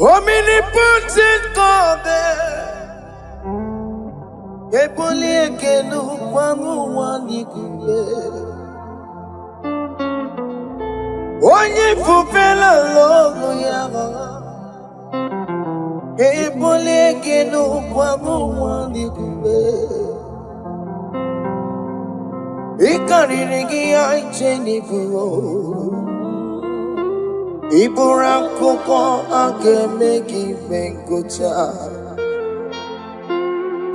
Omnipotent God, Eboli ekelu kwamu wanikuye. Onye fufela logo yaga, Eboli ekelu kwamu wanikuye. Ikarigi aicheni buo, Iburakoko akemegi mengocha.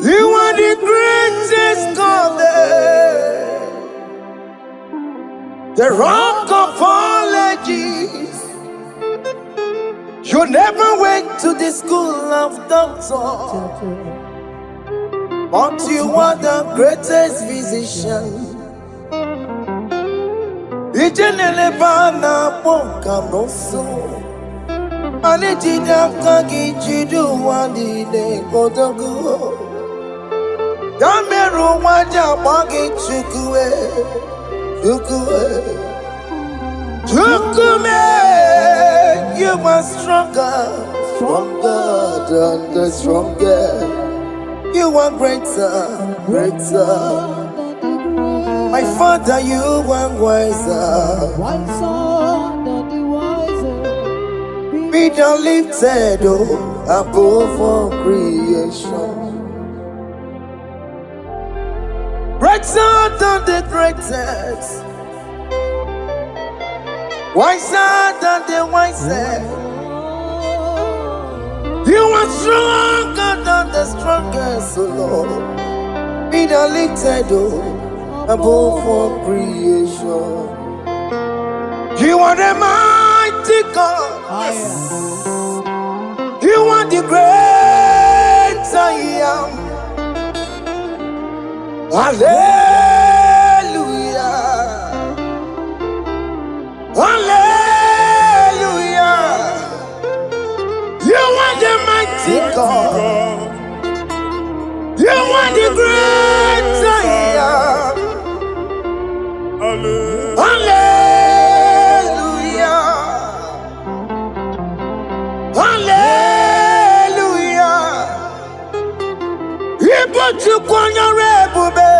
You are the greatest God, the rock of all ages. You never went to the school of doctor, but you are the greatest physician. Ijenele bana bonka noso, anejida kagi jidu wadi ne kodogo. Dameru waja bagi chukue, chukume. You are stronger than the strongest. You are greater. My Father, you are wiser than the wiser. Be thou lifted above all creation. Greater than the greatest. Wiser than the wisest. You are stronger than the strongest, O Lord. Be thou lifted above all creation. You are the mighty God. Yes. You are the great I am. Hallelujah. Hallelujah. You are the mighty God. You are the great I am. Hallelujah. Hallelujah. You put you on your rebube.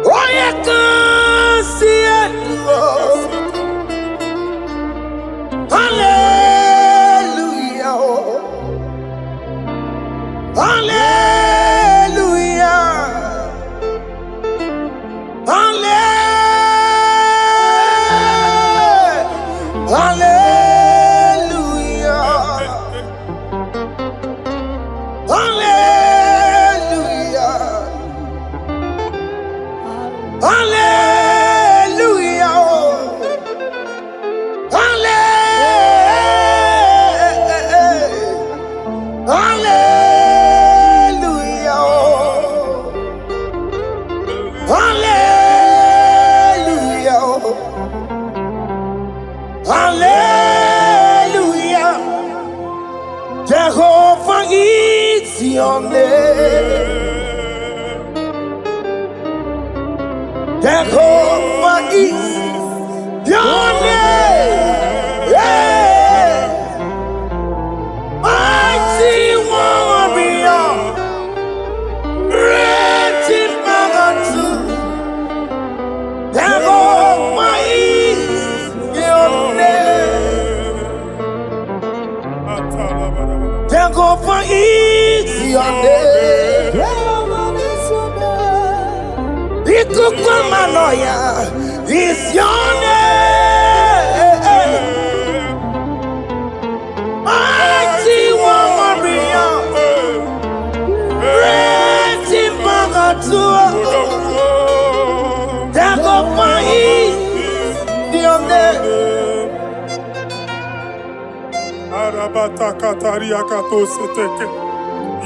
Oh, you can see it. Hallelujah. Hallelujah. Hallelujah. Hallelujah. Hallelujah. Hallelujah. Jehovah is your name. Jehovah is your name. Yeah. Mighty warrior, great in magnitude. Jehovah is your name. Jehovah is your name. Ikukumanoya is your name. Mighty warrior, great in magnitude. Jehovah is your name.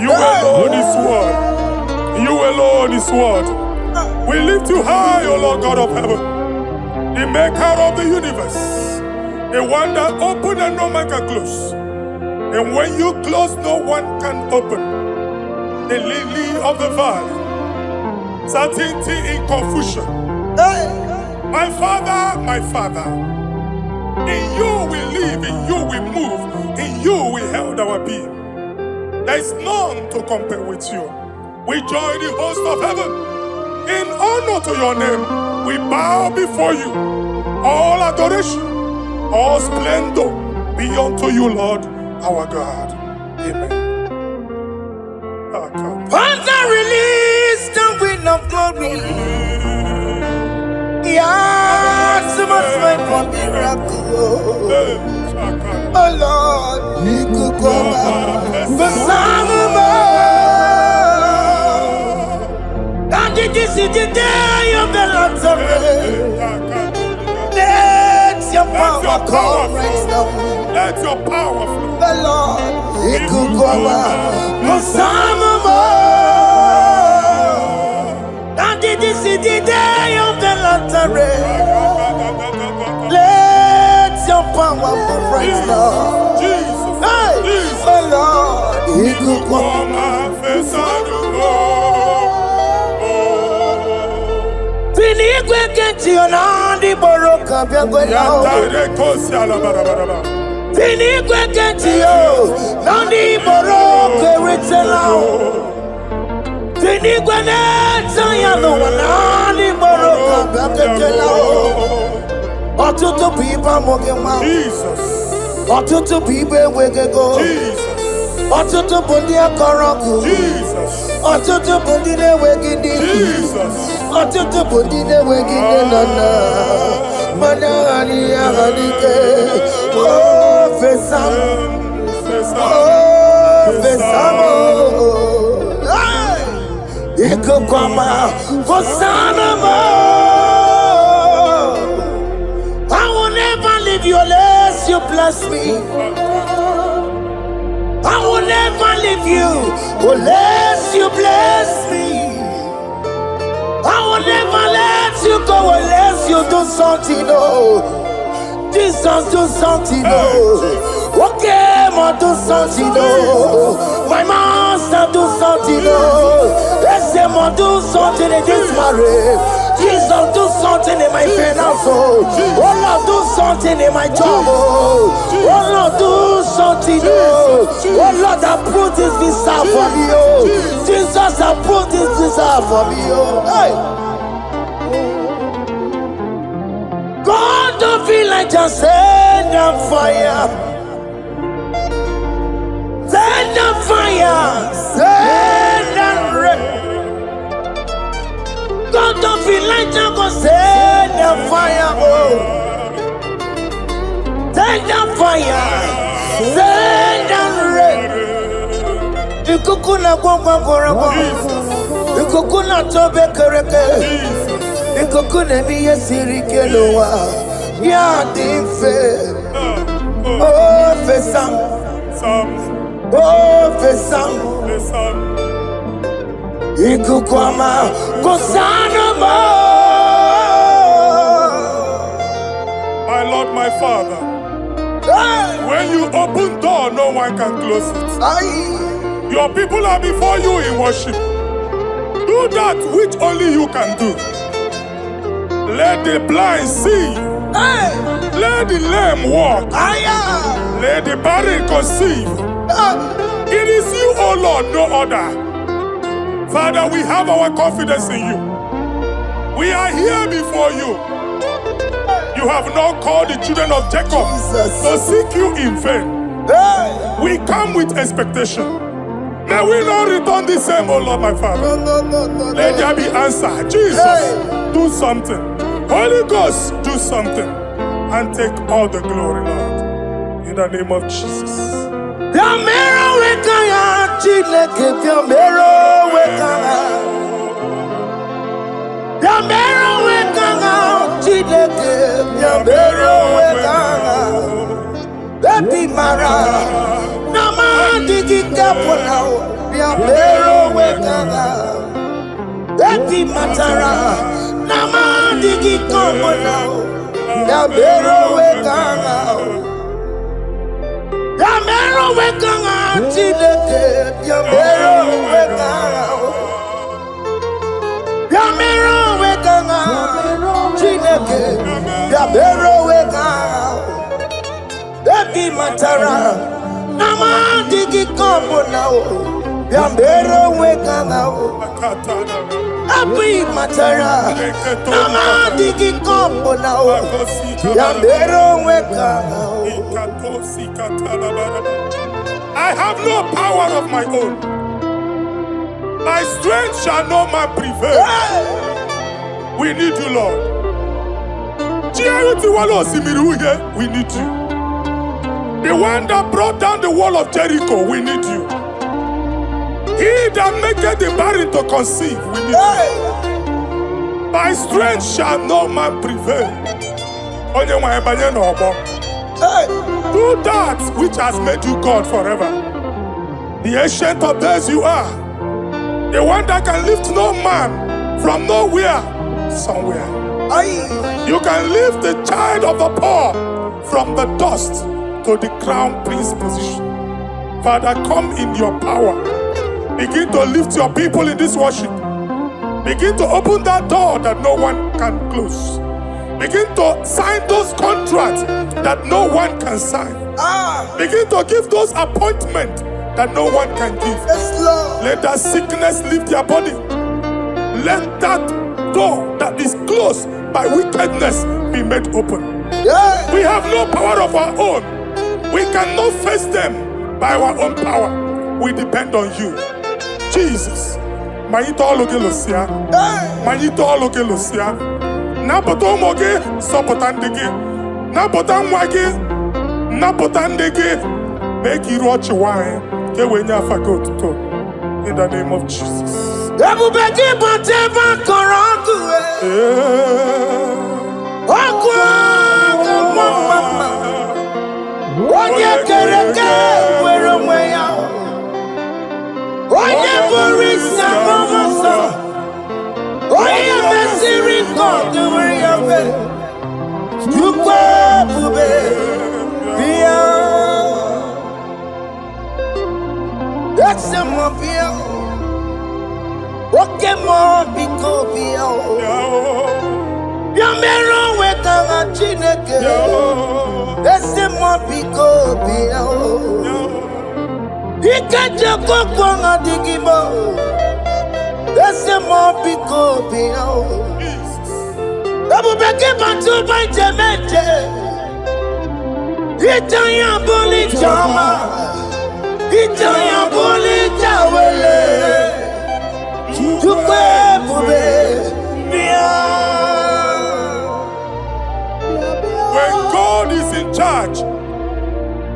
You alone is word. You alone is word. We lift you high, O Lord God of heaven, the maker of the universe, the one that opened and no man can close. And when you close, no one can open. The lily of the valley, certainty in confusion. My Father, in you we live, in you we move. In you we held our being. There is none to compare with you. We join the host of heaven. In honor to your name, we bow before you. All adoration, all splendor be unto you, Lord, our God. Amen. Father, release the wind of glory. Yeah, so much fight for miracle. Oh Lord, we could go back. But some and this is the day of the Lord's rain. Let your power come right now. Let your power flow. The Lord, we could go back. But some and this is the day of the Lord's rain. Let your power come right now. Jesus, hey, Jesus. The Lord, we could go back. Eluigwe kenti onandi boroka biagwela. Eluigwe kenti o nandi boroka eritela. Eluigwe neta yano nandi boroka biagwela. Ọtụtụ pipa mogema. Jesus. Ọtụtụ pipa ewegego. Jesus. Ọtụtụ bụ ndị akọrọgụ. Jesus. Ọtụtụ bụ ndị na-enweghị ndị. Jesus. Ọtụtụ bụ ndị na-enweghị nne na nna. Mana adịghị adịghị. Fesa m. Fesa m. Ikuku ọma fesa m. I will never leave you unless you bless me. I will never leave you unless you bless me. I will never let you go unless you do something. Oh, Jesus, do something. Oh, okay, ma do something. Oh, my master, do something. Oh, let's say, ma do something in this marriage. Jesus, do something in my finance. Oh, Lord, do something in my job. Oh, Lord, do something. Oh, Lord, approve this visa for me. Oh, Jesus, approve this visa for me. Oh, hey. God, don't feel like just send a fire. Send a fire. Send a rain. God don't feel like just go send a fire. Oh, send a fire. Send a rain. Ikukuna kwa kwa. Ikukuna tobe kereke. Ikukuna miye sirike loa. Ya dimfe. Oh, fesam. Oh, fesam. Ikukwama kosanama. My Lord, my Father, when you open door, no one can close it. Your people are before you in worship. Do that which only you can do. Let the blind see. Let the lame walk. Let the barren conceive. It is you, O Lord, no other. Father, we have our confidence in you. We are here before you. You have not called the children of Jacob to seek you in vain. We come with expectation. May we not return the same, O Lord, my Father. Let there be answer. Jesus, do something. Holy Ghost, do something. And take all the glory, Lord. In the name of Jesus. Baby Mara, Nama Digi Kapona, Baby Matara, Nama Digi Kapona, Yabero Wekanga, Yamero Wekanga, Chileke, Yamero Wekanga, Yamero Wekanga, Chileke, Yabero Wekanga. Ebi matara. Nama digi kombo now. Yambero weka now. Ebi matara. Nama digi kombo now. Yambero weka now. I have no power of my own. My strength shall no man prevail. We need you, Lord. We need you. The one that brought down the wall of Jericho, we need you. He that maketh the barren to conceive, we need you. By strength shall no man prevail. Do that which has made you God forever. The ancient of days you are. The one that can lift no man from nowhere, somewhere. You can lift the child of the poor from the dust to the crown prince position. Father, come in your power. Begin to lift your people in this worship. Begin to open that door that no one can close. Begin to sign those contracts that no one can sign. Begin to give those appointments that no one can give. Let that sickness leave their body. Let that door that is closed by wickedness be made open. We have no power of our own. We cannot face them by our own power. We depend on you. Jesus. Manito Logelosia. Manito Logelosia. Napotomoge, Sopotandege. Napotamwage. Napotandege. Make you watch wine. In the name of Jesus. Okay, more because Yamero weka chineke. Ese more because Ikaje kwa na digibo. Ese more because Abu beke bantu banjemeje. Itanya boli chama. Itanya boli chawele. When God is in charge,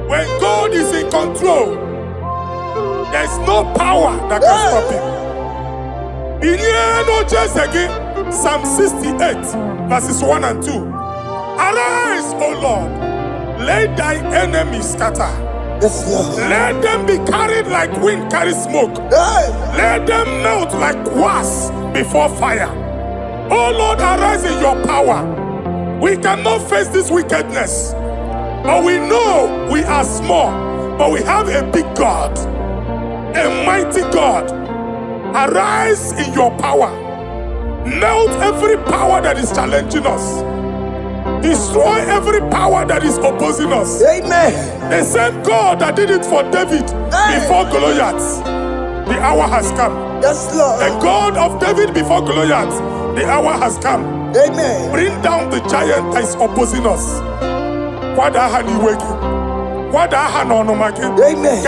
when God is in control, there's no power that can stop him. Psalm 68, verses 1 and 2. Arise, O Lord, let thy enemies scatter. Let them be carried like wind carries smoke. Let them melt like wax before fire. Oh Lord, arise in your power. We cannot face this wickedness, but we know we are small, but we have a big God, a mighty God. Arise in your power. Melt every power that is challenging us. Destroy every power that is opposing us. Amen. The same God that did it for David before Goliath, the hour has come. Yes, Lord. The God of David before Goliath, the hour has come. Amen. Bring down the giant that is opposing us. Amen.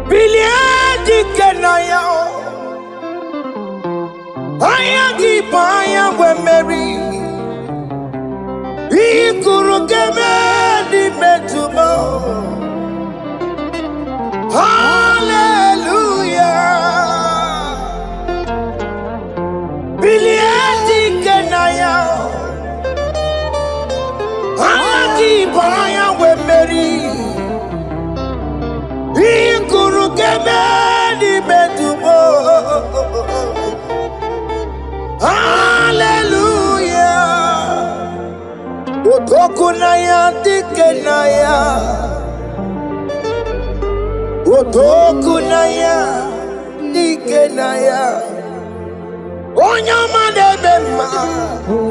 Biliadi kenaya, ayagi paya we Mary, ikuru kemedi metumo. Hallelujah. Biliadi kenaya, ayagi paya we Mary. Ikuru kemedi metumo. Hallelujah. Otoku na ya dike na ya. Otoku na ya, dike na ya. Onyama debema,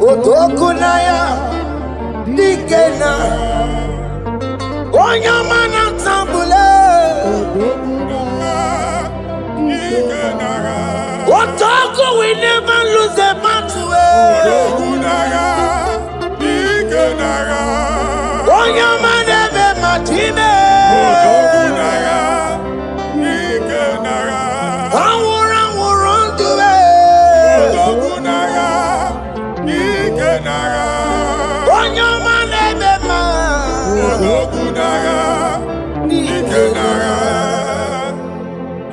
otoku na ya, dike na. Onyama na tambule, otoku we never lose a battle. Onyama debema time.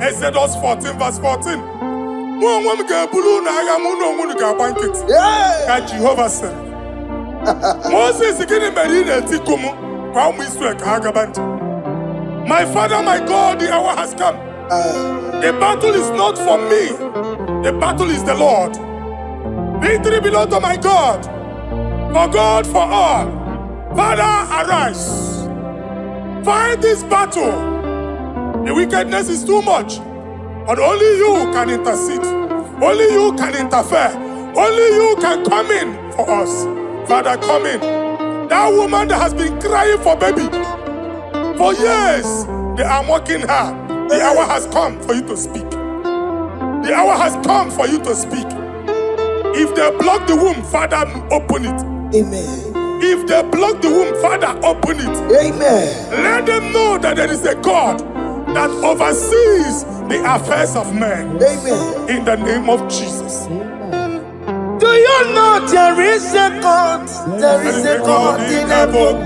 Exodus 14 verse 14. Jehovah said, Moses my father, my God, the hour has come. The battle is not for me. The battle is the Lord. Victory belongs to my God. For God, for all. Father, arise. Fight this battle. The wickedness is too much. But only you can intercede. Only you can interfere. Only you can come in for us. Father, come in. That woman that has been crying for baby for years, they are mocking her. The hour has come for you to speak. The hour has come for you to speak. If they block the womb, Father, open it. Amen. If they block the womb, Father, open it. Amen. Let them know that there is a God that oversees the affairs of men. Amen. In the name of Jesus. Do you know there is a God? There is a God in heaven.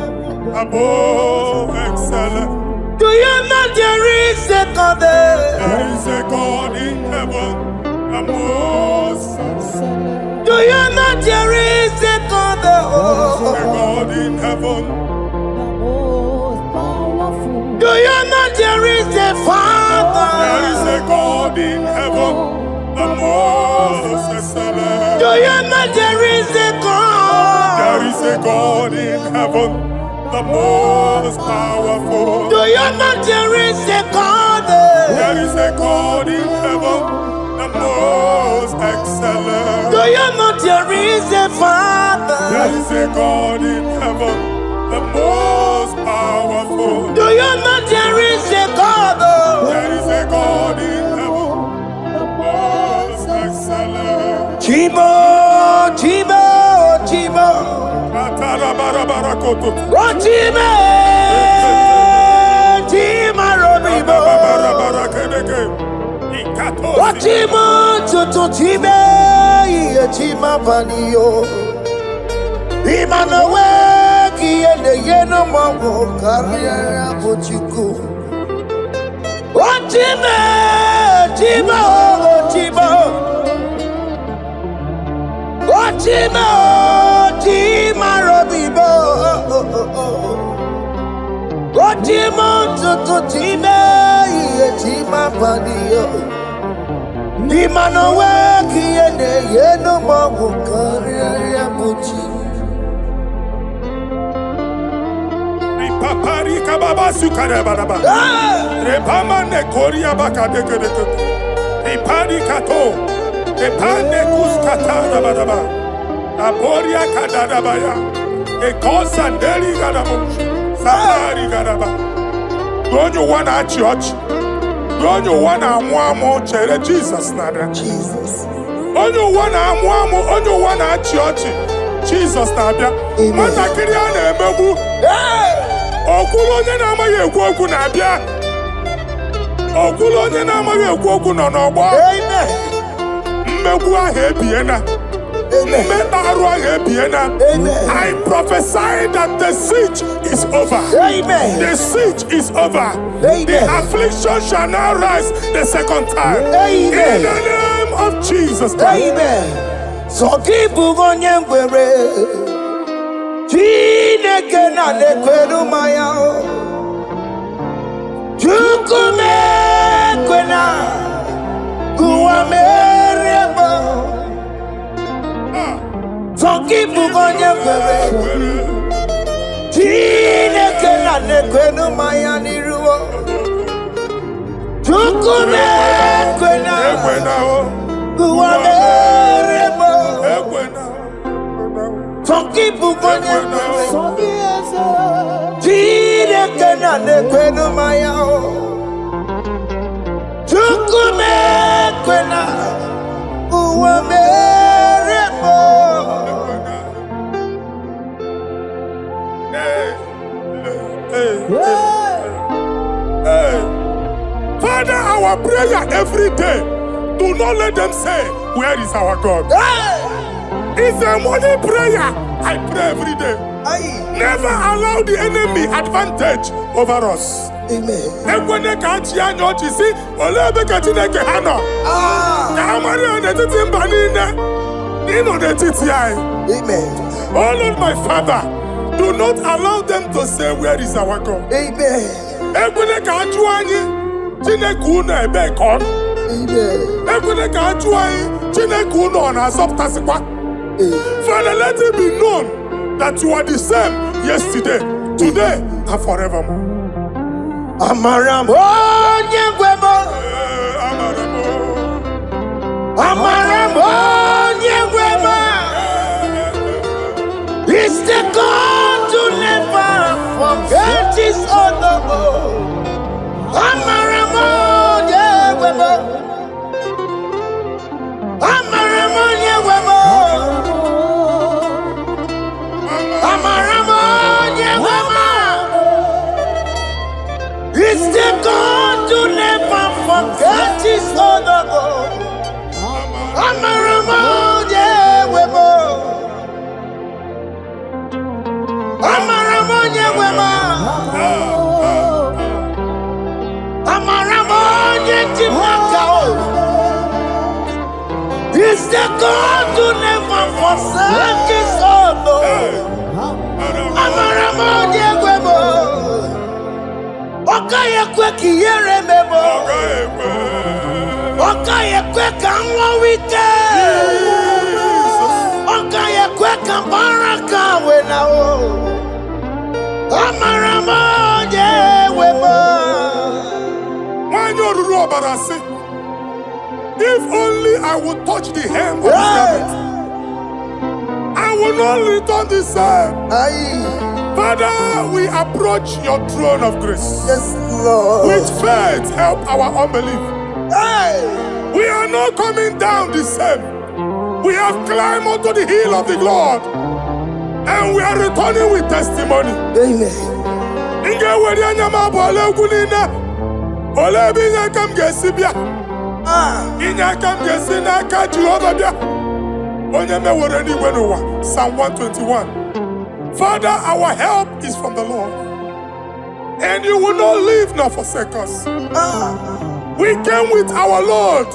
Above excellent. Do you know there is a God there? There is a God in heaven. Above excellent. Do you know there is a God there? There is a God in heaven. Do you know there is a Father? There is a God in heaven. The most excellent. Do you know there is a God? There is a God in heaven, the most powerful. Do you know there is a God? There is a God in heaven, the most excellent. Do you know there is a Father? There is a God in heaven, the most powerful. Do you know there is a God? There is a God in heaven, the most excellent. Chibo, Chibo, Chibo. Oh, Chibo, Chima Robibo. Oh, Chibo, Tutu Chibe, Chima Panio. Imanowe, Kiende Yeno Mongo, Carriera Pochuku. Oh, Chibo, Chibo, Chibo. Chima, Chima Robibo. Chima, Tutu Chima, Chima Panio. Imanowe, Kiene, Yeno Mongo, Carriera Pochuku. Papari kababa sukare baraba. Repama ne koria baka deke deke. Repari kato. Repane kuskata baraba. Aboria kadada baya. Ekosa ndeli gadabo. Safari gadaba. Don't you wanna church? Don't you wanna mwamo chere Jesus nada? Jesus. Don't you wanna mwamo? Don't you wanna church? Jesus nada. Mata kiriya na emebu. Okulo onye na-amaghị ekwu okwu na-abịa. Okulo onye na-amaghị ekwu okwu nọ n'ọgbọ. Mmegbu ahụ ebiena. Mmekpa arụ ahụ ebiena. I prophesy that the siege is over. Amen. The siege is over. Amen. The affliction shall now rise the second time. Amen. In the name of Jesus Christ. Amen. So keep onye ngwere. Chineke na nekwenu maya o. Chukume kwena kuwa mereba. Zongibu onye kwere. Chineke na nekwenu maya niruo. Chukume kwena Ekwena o. Uwamere mo Ekwena. Forgive monye Jide kena ne kwenu maya o Chukume kwena Uwamere mo Hey. Father, our prayer every day, do not let them say, where is our God? It's a morning prayer. I pray every day. Never allow the enemy advantage over us. Amen. Amen. Oh Lord, my Father, do not allow them to say, where is our God? Amen. Amen. Father, let it be known that you are the same yesterday, today, and forevermore. Amaramo nyegwemo Amaramo nyegwemo It's the God to never forget his honor. Amaramo nyegwemo Amaramo nyegwemo Amaramo nyegwemo It's the God to never forget his honor. Amaramo nyegwemo Amaramo nyegwemo Amaramo nyegwemo It's the God to never forsake his honor. Amaramo nyegwemo Okaye kwe kiyere mebo Okaye kwe kanwa wite Okaye kwe kambaraka wenao Amaramo nyegwemo If only I would touch the hem of his garment, I will not return the same. Father, we approach your throne of grace. Yes, Lord. With faith, help our unbelief. We are not coming down the same. We have climbed onto the hill of the Lord, and we are returning with testimony. Amen. Psalm 121. Father, our help is from the Lord, and you will not leave nor forsake us. We came with our Lord.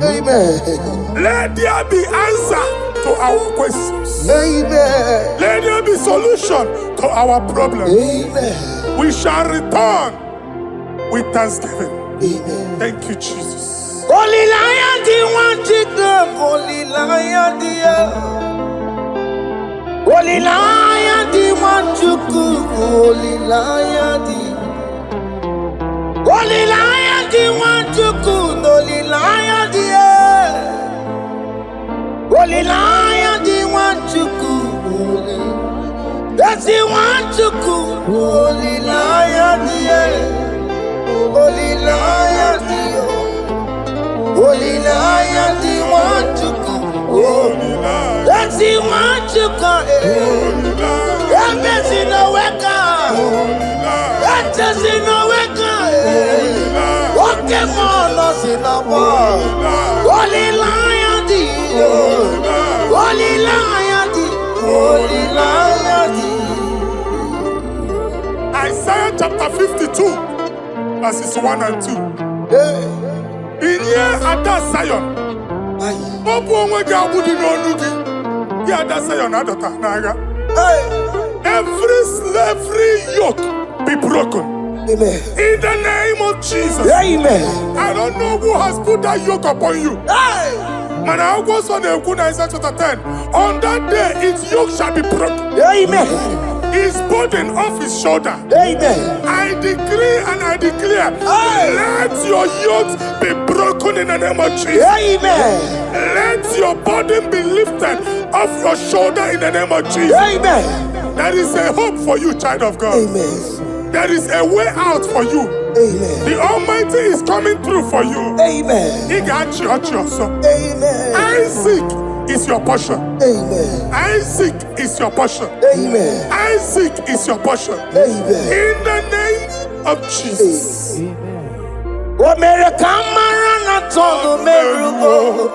Amen. Let there be answer to our questions. Amen. Let there be solution to our problems. Amen. We shall return with thanksgiving. Amen. Thank you, Jesus. Holy Lion, the one to go. Holy Lion, Holy Lion, the one to go. Holy Lion, Holy Lion, the one to go. Holy Lion, Holy Lion, the one to go. That's the one to go. Holy Lion, Holy Lion, Holy Lion, the one to go. That's the one to go. That's in the weka. That's in the weka. Okay, more lost in the world. Holy Lion, Holy Lion, Holy Lion. Isaiah chapter 52, verses 1 and 2. In here at that Zion, Zion adota naga. every slavery yoke be broken. Amen. In the name of Jesus. Amen. I don't know who has put that yoke upon you. Hey. And I was on the Isaiah chapter 10. On that day, its yoke shall be broken. Amen. His burden off his shoulder. Amen. I decree and I declare, let your yokes be broken in the name of Jesus. Amen. Let your burden be lifted off your shoulder in the name of Jesus. Amen. There is a hope for you, child of God. Amen. There is a way out for you. Amen. The Almighty is coming through for you. Amen. He got you. Amen. Isaac is your portion. Amen. Isaac is your portion. Amen. Isaac is your portion. Amen. In the name of Jesus. What made a camera not on the miracle?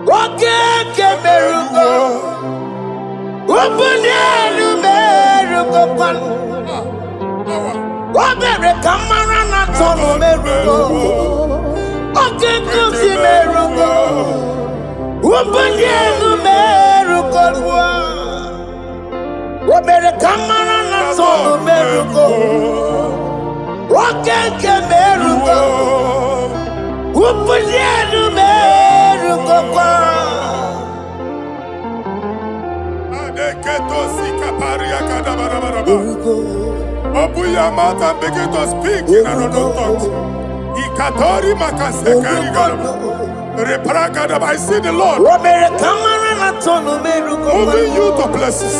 What can miracle? Open the miracle. What made a camera not on the miracle? What can the miracle? Open the miracle. What made a camera not on the miracle? What can miracle? Open the miracle. Open your mouth and begin to speak in another tongue. I see the Lord moving you to places.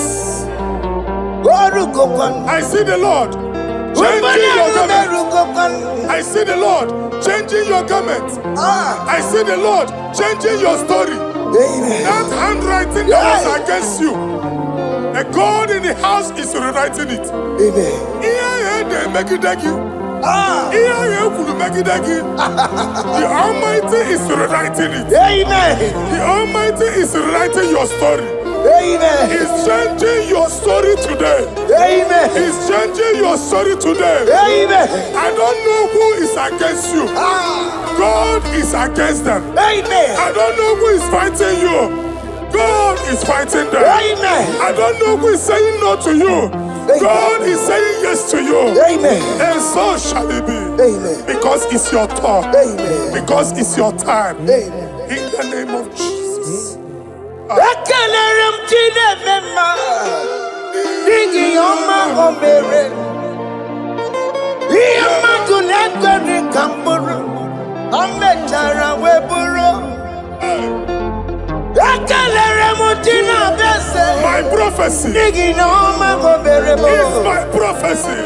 I see the Lord changing your garment. I see the Lord changing your garment. I see the Lord changing your story. That handwriting that was against you, a God in the house is rewriting it. The Almighty is rewriting it. The Almighty is rewriting your story. He's changing your story today. He's changing your story today. I don't know who is against you. God is against them. I don't know who is fighting you. God is fighting them. I don't know who is saying no to you. God is saying yes to you. And so shall it be. Because it's your turn. Because it's your time. In the name of Jesus. My prophecy is my prophecy.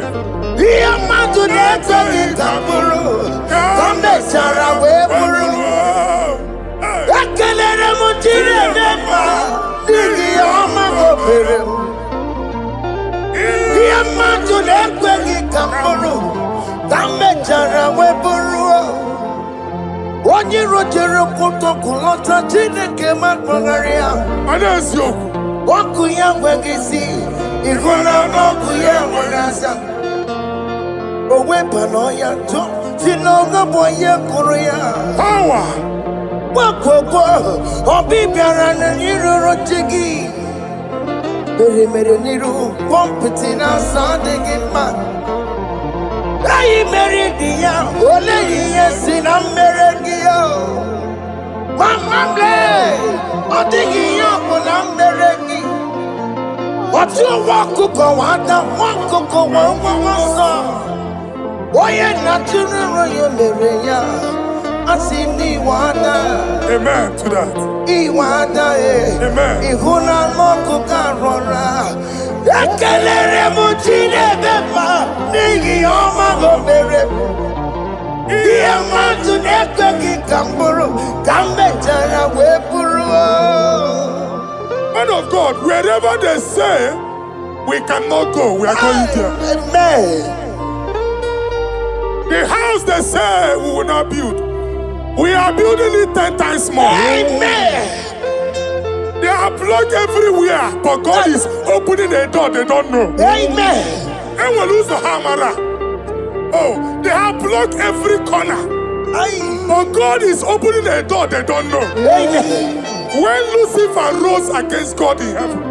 Power. Amen to that. Man of God, wherever they say we cannot go, we are going there. Amen. The house they say we will not build, we are building it 10 times more. Amen. They are blocked everywhere, but God is opening a door they don't know. Amen. And we lose the hammer. Oh, they have blocked every corner, but God is opening a door they don't know. Amen. When Lucifer rose against God in heaven,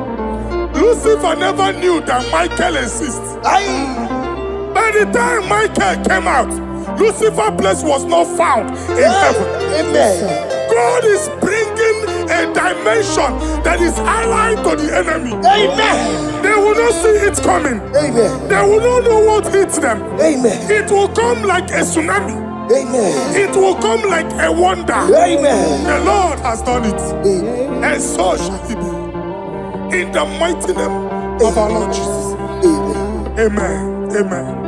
Lucifer never knew that Michael exists. By the time Michael came out, Lucifer's place was not found in heaven. Amen. God is bringing a dimension that is allied to the enemy. Amen. They will not see it coming. Amen. They will not know what hits them. Amen. It will come like a tsunami. Amen. It will come like a wonder. Amen. The Lord has done it. Amen. And so shall it be. In the mighty name of our Lord Jesus. Amen. Amen. Amen.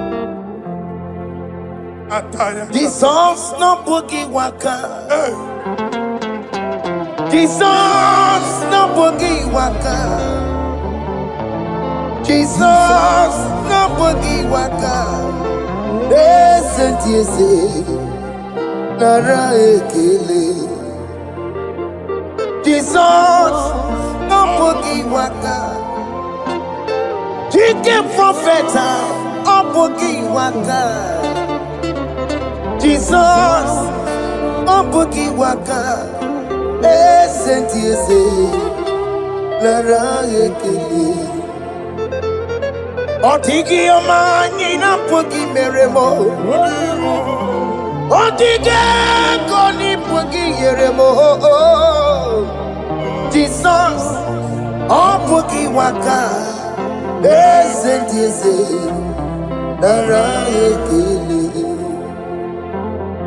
Jesus no boogie waka. Hey. Jesus no boogie waka. Jesus no boogie waka. Listen to you say, Nara ekele. Jesus no boogie waka. Jike Propheta no boogie waka. Jesus, Ombuki waka, esentiese, lara ekele. Otiki omani na puki meremo, otike koni puki yeremo. Jesus, Ombuki waka, esentiese, lara ekele.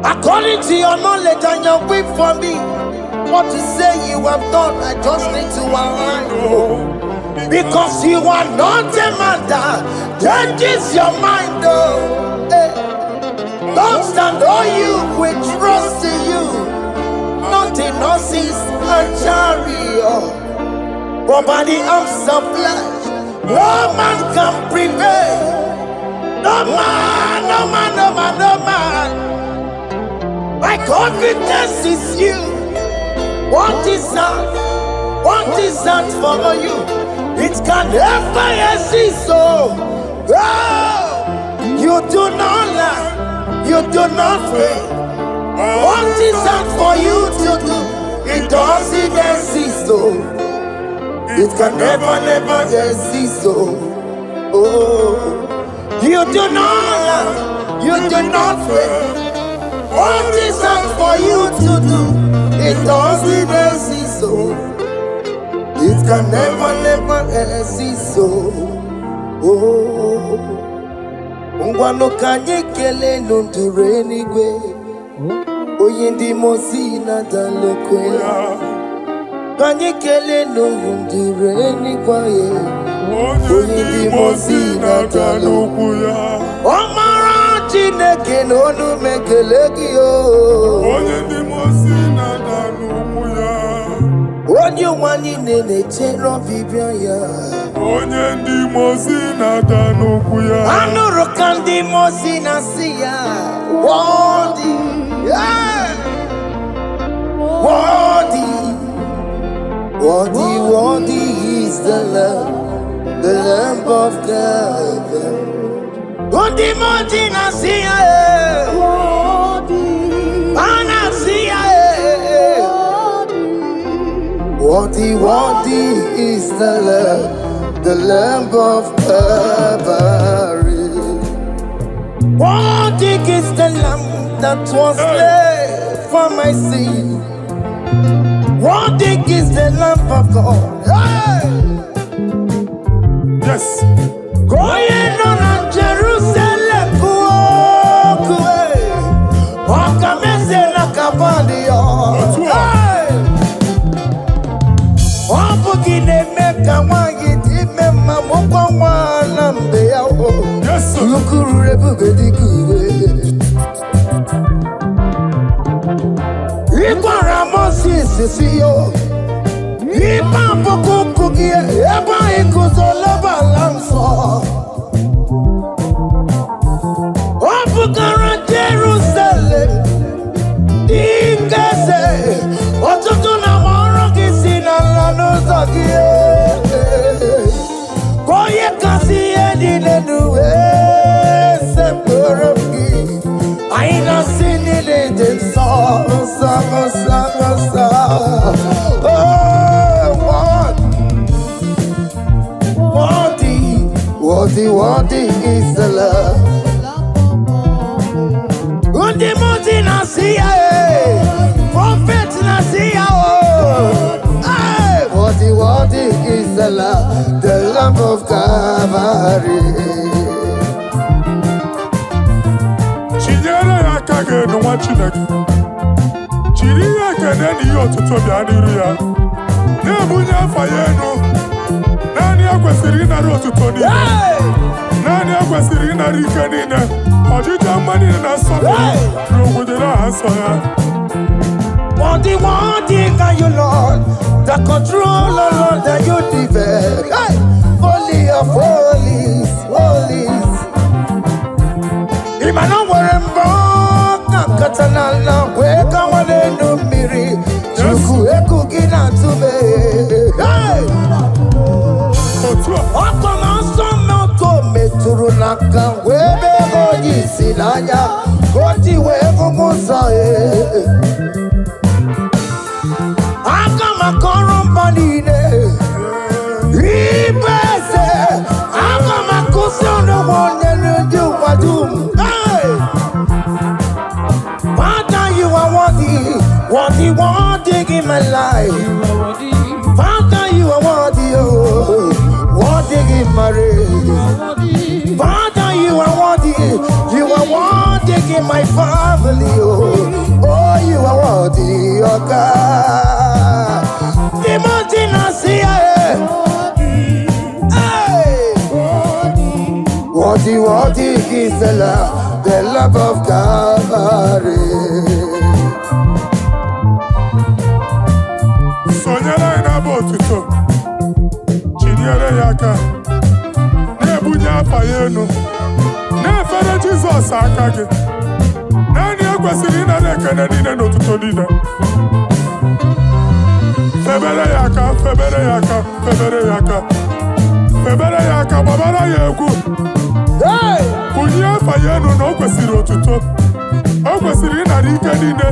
According to your knowledge and your will for me, what you say you have done, I just need to align. Because you are not a man that changes your mind, though. Don't stand on you, we trust in you. Not in horses and chariot, but by the arms of flesh, no man can prevail. No man, no man, no man, no man. My confidence is you. What is that? What is that for you? It can never exist. So, you do not lie. You do not fail. What is that for you to do? It doesn't exist. So, it can never exist. So, you do not lie. You do not fail. What is that for you to do? It doesn't exist, so it can never exist, so Ngwano kanye kele nundure Eluigwe Oyindi mosi na dalokwe Kanye kele nundure Eluigwe Oyindi mosi na dalokwe Omara Chineke n'onu mekele gị o. Onye ndị mosi na-ada n'ukwu ya. Onye ụwa niile na-echere ọbịbịa ya. Onye ndị mosi na-ada n'ukwu ya. Anụrụ ka ndị mosi na-asị ya. Worthy, yeah. Worthy is the Lamb of God. Undi moji na siya Ana siya Worthy is the Lamb of Calvary. Worthy is the Lamb that was slain for my sin. Worthy is the Lamb of God. Yes. Going on Jerusalem, Wakamese na kabandio. Wapugine meka wangi time mamukwa wana mbeya. Yes, sir. Lukuru rebube kuwe. Ikwa ramosi sisiyo. Ipa pokukugie. Eba ikuzoloba lanso. Wapugara Jerusalem. Ingese. Otutu na moro kisi na lanoza kie. Koye kasi edi nenuwe. Sepurumgi. Aina sini lede sa. worthy is the Lord. Undi muti nasiya, prophet nasiya, worthy is the Lamb of Calvary. Chinyere ya kage no wa Chineke. Chiri ya kene ni otuto bia niru ya. Na ebunya afa ya enu. Nani akwesiri na otuto ni. Nani akwesiri na rike ni ne. Ojija mani na sopo. Rogudera aso ya. Worthy are you, Lord. The controller, Lord, that you develop. Hey! Holy of holies, holies. Imano warembo, katanala, weka wane numiri. Chuku eku gina tume. Hey! Oko masomo kome turunaka, webe hoji silanya, koti wevu musae. Makorombanine, Ibese, Akamakusono one and you Wadum. Father, you are worthy in my life. Father, you are worthy in my race. Father, you are worthy in my family. Oh, you are worthy, oh God. Worthy is the love of Calvary. Sonyala ina botuto. Chinyere yaka. Nebunya afa yenu. Nefere Jesus akage. Nani akwesiri na rekene nine n'otuto nine. Febere yaka, babara yegu. Bunye fayenu no kwesiri otuto. O kwesiri na rike nine.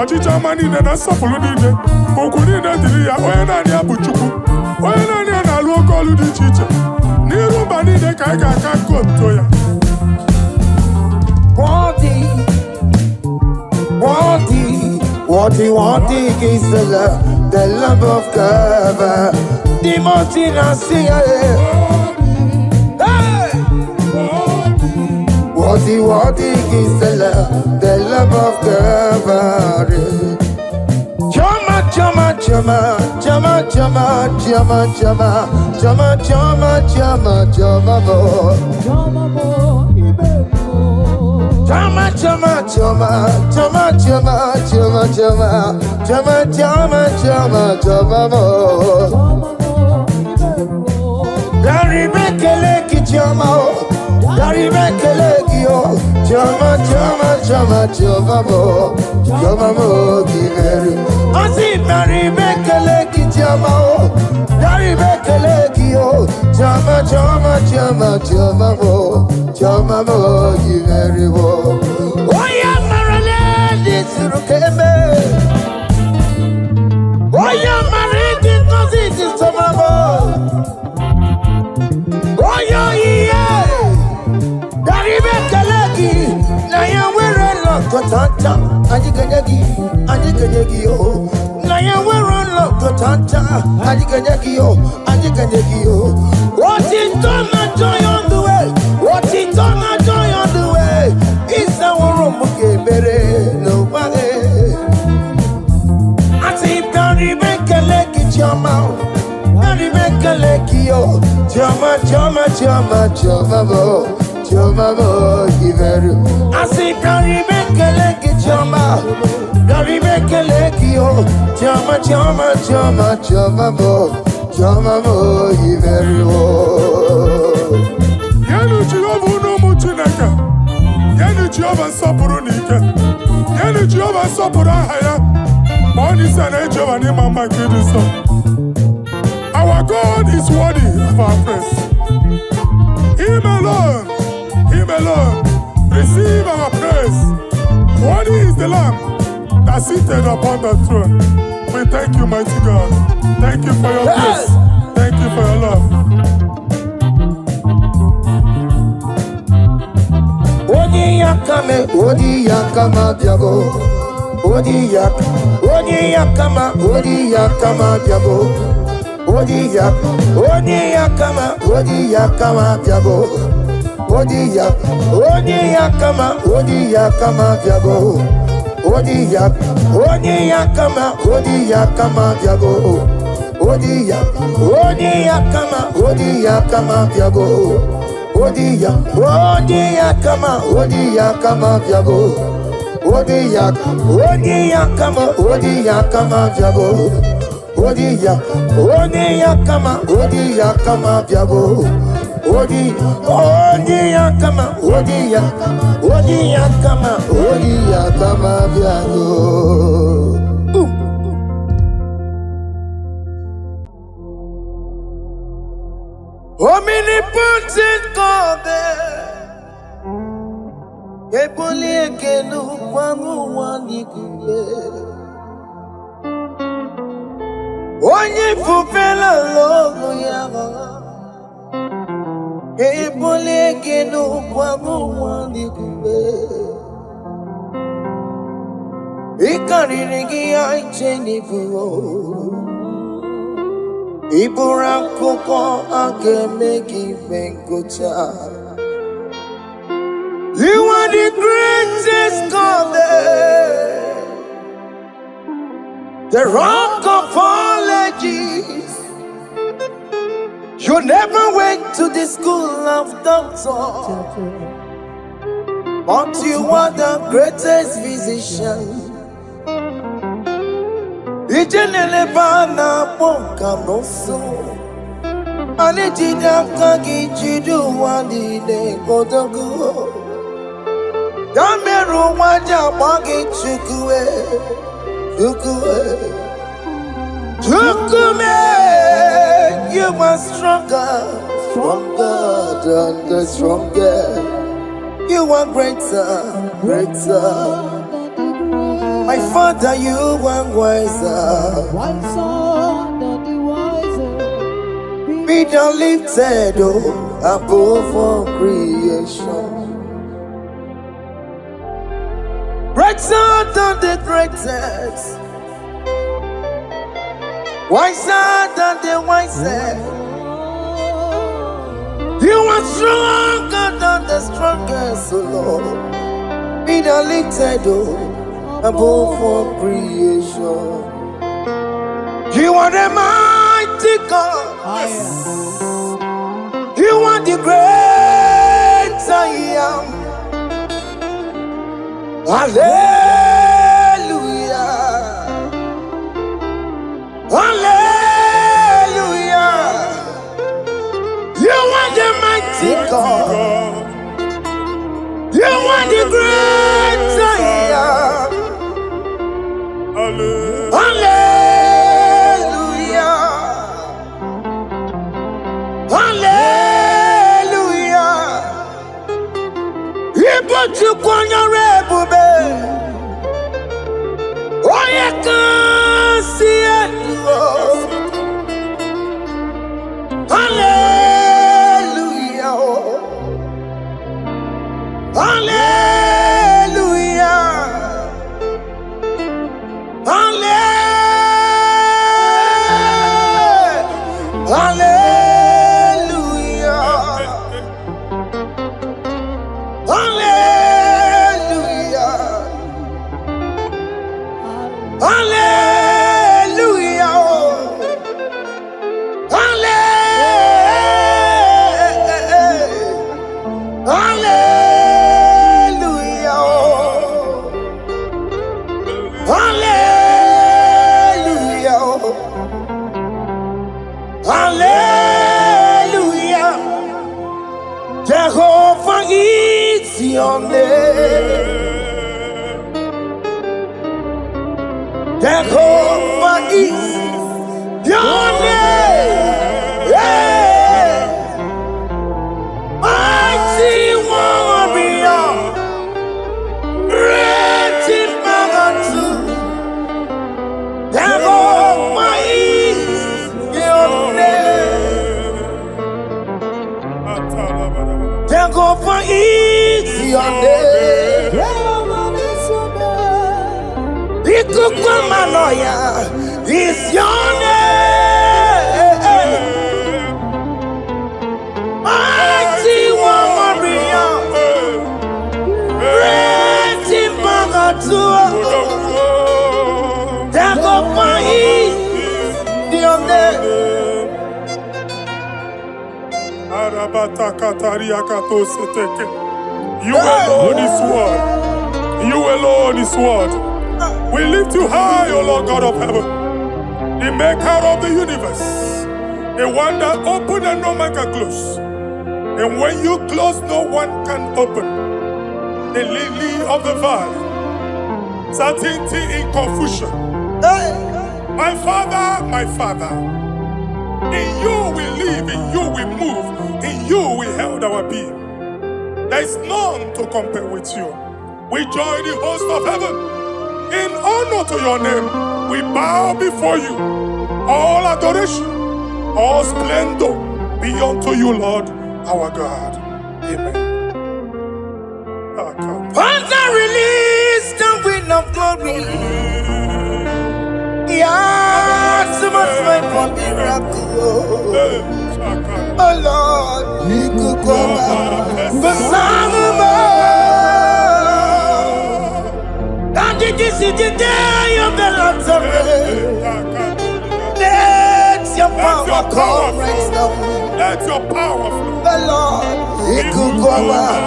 Ojija manine na sofulu nine. Ogu nine diri ya onye nani abuchukwu. Onye nani na-alụ oke olu dị iche iche. N'iru mba nine ka ị ga-aka nkonto ya. Worthy is the love of God. The mountain I see. Worthy is the love of God. Chama, Yenu Jehova unomu Chineke. Yenu Jehova nsọpụrụ n'ike. Yenu Jehova nsọpụrụ aha ya. Ma ọ dị sị na Jehova n'ime mma nke dị nsọ. Our God is worthy of our praise. Him alone, receive our praise. Worthy is the Lamb that seated upon the throne. We thank you, mighty God. Thank you for your grace. Thank you for your love. me, odi yakama diabo. Odi yakama diabo. Odi yakama diabo. Odi yakama diabo. Odi yakama diabo. Odi yakama diabo. Odi yakama diabo. Odi yakama diabo. Odi yakama diabo. Odi yakama diabo. Omnipotent God, ebuli ekelu kwangu wanikuye. Onye fufela logo yaga, ebuli ekelu kwangu wanikuye. Ikariri ya icheni fuo. Ibura koko akemeki mengocha. You are the greatest God there, the rock of all ages. You never went to the school of doctor, but you are the greatest physician. Ijenele bana bonka noso, anejida kagi jidu wani ne kodogu. Dameru waja bagi chukue, chukume. You are stronger than the stronger. You are greater. My Father, you are wiser than the wiser. Be thou lifted above all creation. Greater than the greatest. Wiser than the wisest. You are stronger than the strongest, O Lord. Be thou lifted above all creation. You are the mighty God. Yes. You are the great I am. Hallelujah. Hallelujah. You are the mighty God. You are the great I am. Hallelujah. Hallelujah. Ibo chukwanya rebube. Oye kasi edo. Hallelujah. Hallelujah. Hallelujah. Hallelujah. Hallelujah. Hallelujah. Jehovah is your name. Jehovah is your name. Yeah. Mighty warrior, great in magnitude. Jehovah is your name. Jehovah is is your name. Ikukwamanoya is your name. Mighty warrior, great in Bagatua. Dagopa is your name. You alone is word. You alone is word. We lift you high, O Lord God of heaven, the maker of the universe, the one that opened and no man can close. And when you close, no one can open. The lily of the valley, certainty in confusion. My Father, in you we live, in you we move, in you we held our being. There is none to compare with you. We join the host of heaven. In honor to your name, we bow before you. All adoration, all splendor be unto you, Lord, our God. Amen. Father, release the wind of glory. Yeah, so much faith for miracle. Oh Lord, you could go back. But and this is the day of the Lord's rain. Let your power come right now. Let your power flow. The Lord, He could go back.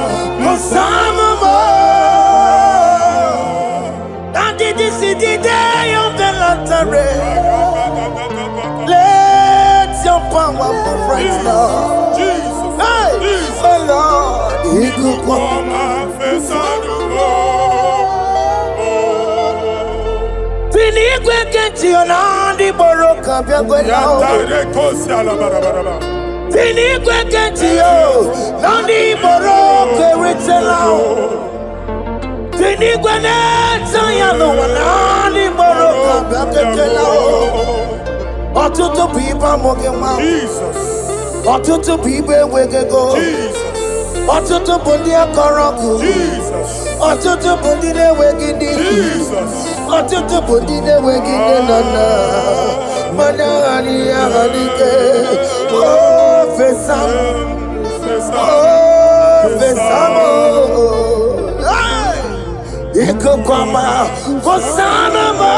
And this is the day of the Lord's rain. Let your power come right now. Jesus, hey, the Lord, He could go back. Eluigwe kenti onandi boroka biagwela. Eluigwe kenti yo nandi boroka ritela. Eluigwe neta ya no nandi boroka biagwela. Ọtụtụ pipa moge ma. Ọtụtụ pipa ewegego. Ọtụtụ bụ ndị akọrọgụ. Ọtụtụ bụ ndị na-enweghị. Ọtụtụ bụ ndị na-enweghị nne na nna. Mana adịghị adịghị. Oh, fesam. Oh, fesam. Ikukwama, fosanama.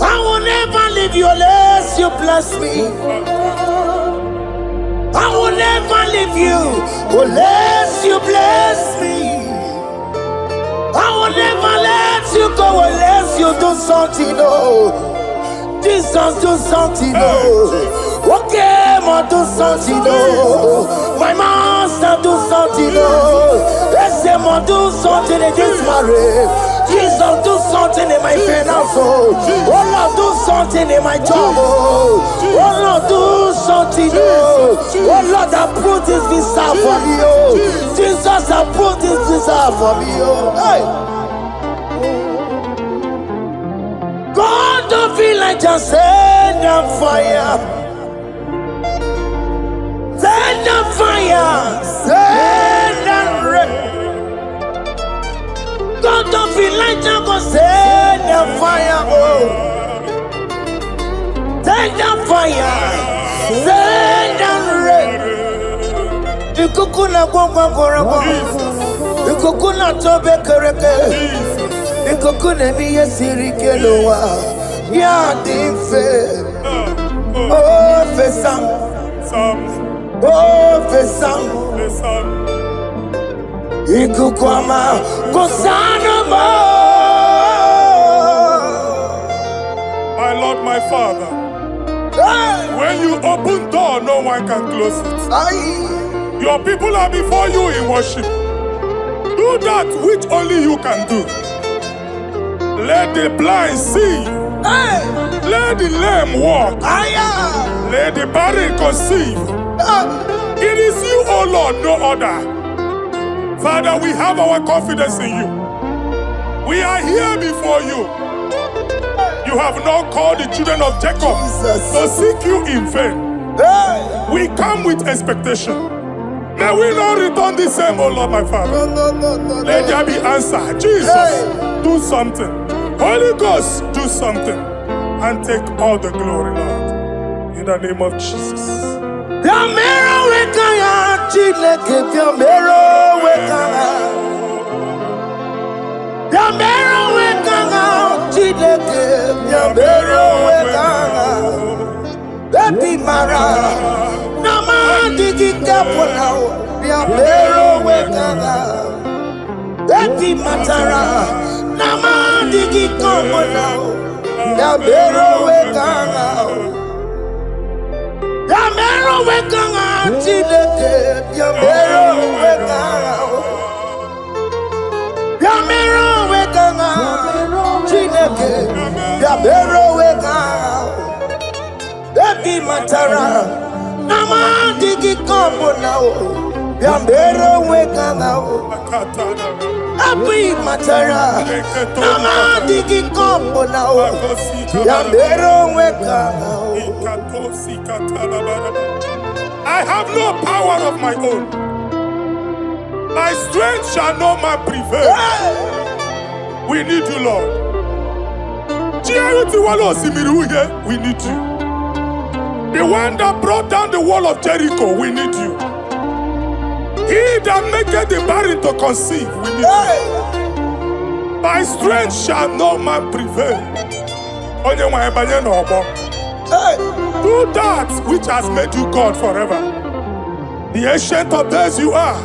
I will never leave you unless you bless me. I will never leave you unless you bless me. I will never let you go unless you do something, oh. Jesus, do something, oh. Okay, ma do something, oh. My master, do something, oh. Let's say, ma do something in this marriage. Jesus, do something in my finance, oh. Oh Lord, do something in my job, oh. Oh Lord, do something, oh. Oh Lord, approve this visa for me, oh. Jesus, approve this visa for me, oh. Hey. God, don't feel like just send a fire. Send a fire. Send a rain. God, don't feel like just go send a fire. Oh. Send a fire. Send a rain. Ikukuna gwangwa gwangwa. Ikukuna tobe kereke. Ikukuna miye sirike lowa. Ya dimfe. Oh, fesam. Oh, fesam. Ikukwama kosanama. My Lord, my Father, when you open door, no one can close it. Your people are before you in worship. Do that which only you can do. Let the blind see. Let the lame walk. Let the barren conceive. It is you, O Lord, no other. Father, we have our confidence in you. We are here before you. You have not called the children of Jacob to seek you in vain. We come with expectation. May we not return the same, oh Lord, my Father. Let there be answer. Jesus, do something. Holy Ghost, do something. And take all the glory, Lord. In the name of Jesus. Yamero wekaya Chineke Yamero wekaya Yamero wekaya Chineke Yamero wekaya Baby Mara Nama digi kapona Yamero wekaya Baby Matara Nama digi kapona Yamero wekaya Yamero wekanga Chineke Yamero wekanga Yamero wekanga Chineke Yamero wekanga Baby Matara Nama digi kombo now Yamero wekanga Baby Matara Nama digi kombo now Yamero wekanga I have no power of my own. My strength shall no man prevail. We need you, Lord. We need you. The one that brought down the wall of Jericho, we need you. He that maketh the barren to conceive, we need you. My strength shall no man prevail. Do that which has made you God forever. The ancient of days you are.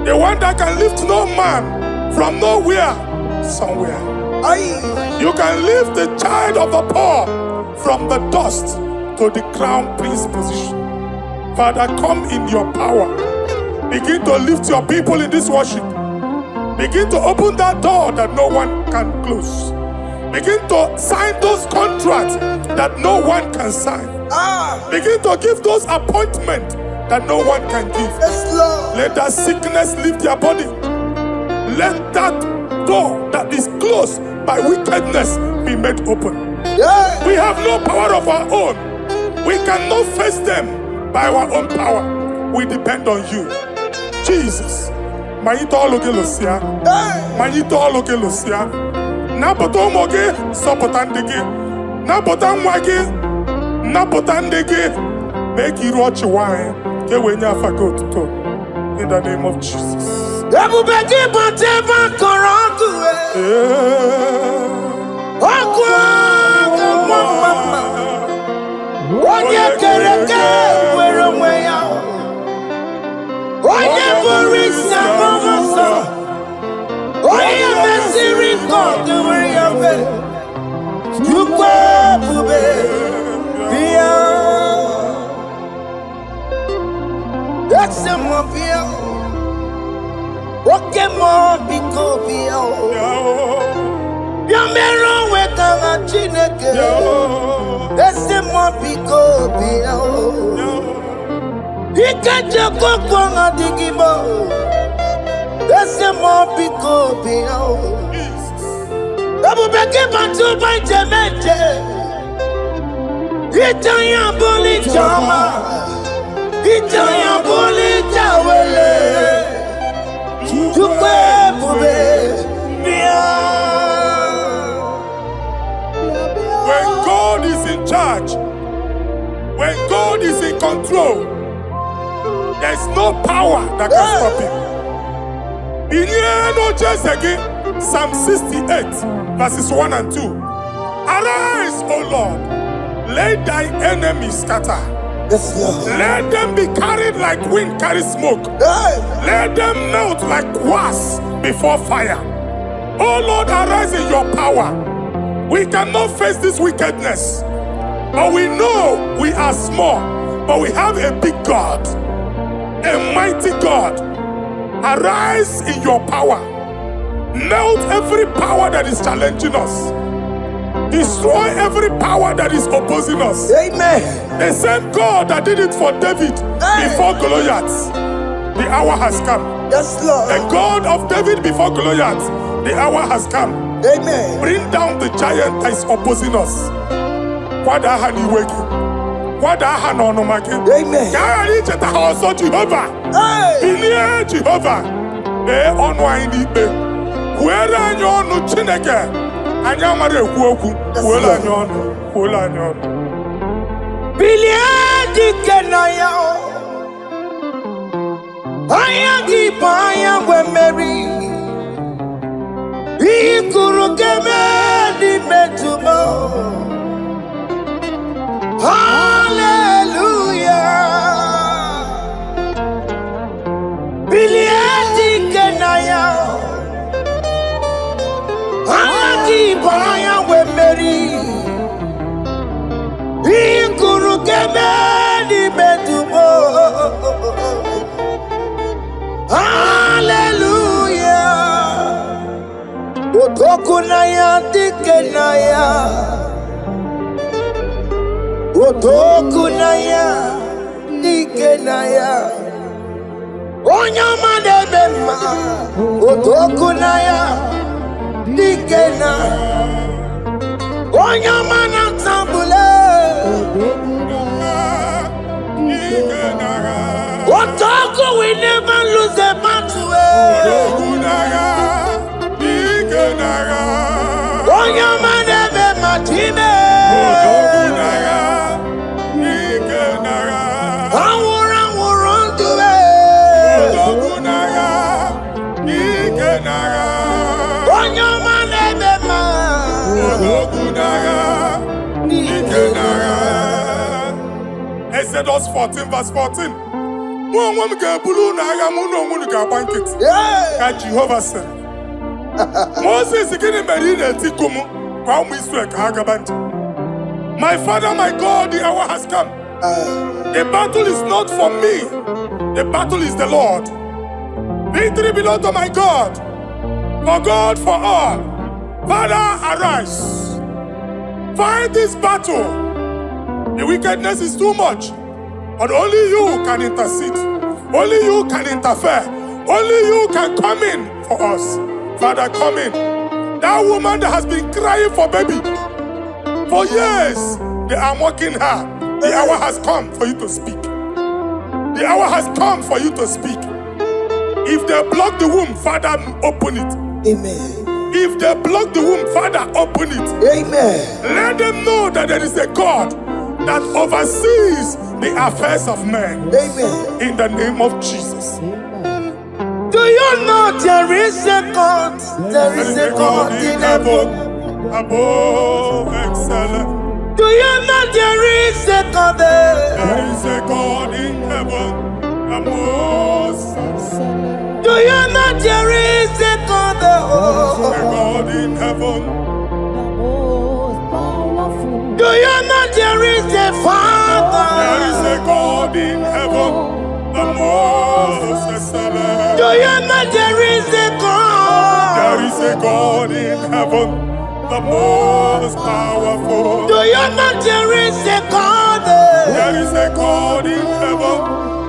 The one that can lift no man from nowhere, somewhere. You can lift the child of the poor from the dust to the crown prince position. Father, come in your power. Begin to lift your people in this worship. Begin to open that door that no one can close. Begin to sign those contracts that no one can sign. Begin to give those appointments that no one can give. Let that sickness leave their body. Let that door that is closed by wickedness be made open. We have no power of our own. We cannot face them by our own power. We depend on you. Jesus. Manito Logelosia. Manito Logelosia. Napoto moge sopotandege. Napotan wage. Napotandege. Make you watch wine. Get when you forgot to talk. In the name of Jesus. Everybody but ever corrupt. Onye kereke were onwe ya. Onye bụrụ isi akpọmọsọ. Onye mesiri nkọdụ were ya mere. Chukwu ebube bịa. Ese mọ bịa. Oke mọ biko bịa. Bịa mere onwe ka na Chineke. Ese mọ biko bịa. Ike jekoko na IGBO. Ese mọ biko bịa. Ebube gị batụ ụbọchị meje. Ite ya bụli chọma. Ite ya bụli chawele. Chukwu ebube bịa. When God is in charge, when God is in control, there's no power that can stop him. Psalm 68, verses 1 and 2. Arise, O Lord, let thy enemies scatter. Yes, Lord. Let them be carried like wind carries smoke. Let them melt like wax before fire. Oh Lord, arise in your power. We cannot face this wickedness. But we know we are small. But we have a big God. A mighty God. Arise in your power. Melt every power that is challenging us. Destroy every power that is opposing us. Amen. The same God that did it for David before Goliath. The hour has come. Yes, Lord. The God of David before Goliath. The hour has come. Amen. Bring down the giant that is opposing us. kwada aha n'ọnụma gị. Amen. Ka a ghara icheta ha ọzọ Jehova. Hey. Bilie Jehova. Mee ọnụ anyị n'ikpe. Kwuere anyị ọnụ Chineke. Anyị amara ekwu okwu. Kwuole anyị ọnụ. Kwuole anyị ọnụ. Bilie dike na ya. Anya gị bụ anya nwe mmeri. Ihe kwuru ga-eme n'ime tumo. Hallelujah. Bilie dike na ya. Anya gị bụ anya nwe mmeri. Ihe kwuru ga-eme n'ime tumo. Hallelujah. Otoku na ya dike na ya. Otoku na ya dike na ya. Onye ọma na-eme mma. Otoku na ya dike na. Onye ọma na-atambule. Otoku we never lose a battle. Onye ọma na-eme mma time. Anwụrụ anwụrụ ndụ. Onye ọma na-eme mma. Exodus 14 verse 14. Mụ onwe m ga-ebulu n'agha mụ na onwe m ga-agba nkịtị. Ka Jehova sịrị. Moses gịnị mere ị na-etiku m gwa ụmụ Israel ka ha gaba njem? My Father, my God, the hour has come. The battle is not for me. The battle is the Lord. Victory belongs to my God. For God, for all. Father, arise. Fight this battle. The wickedness is too much. But only you can intercede. Only you can interfere. Only you can come in for us. Father, come in. That woman that has been crying for baby for years, they are mocking her. The hour has come for you to speak. The hour has come for you to speak. If they block the womb, Father, open it. Amen. If they block the womb, Father, open it. Amen. Let them know that there is a God that oversees the affairs of men. Amen. In the name of Jesus. Do you know there is a God? There is a God in heaven. Above excellent. Do you know there is a God there? There is a God in heaven. The most excellent. Do you know there is a God there? There is a God in heaven. Do you know there is a Father? There is a God in heaven. The most excellent. Do you know there is a God? There is a God in heaven, the most powerful. Do you know there is a God there? There is a God in heaven,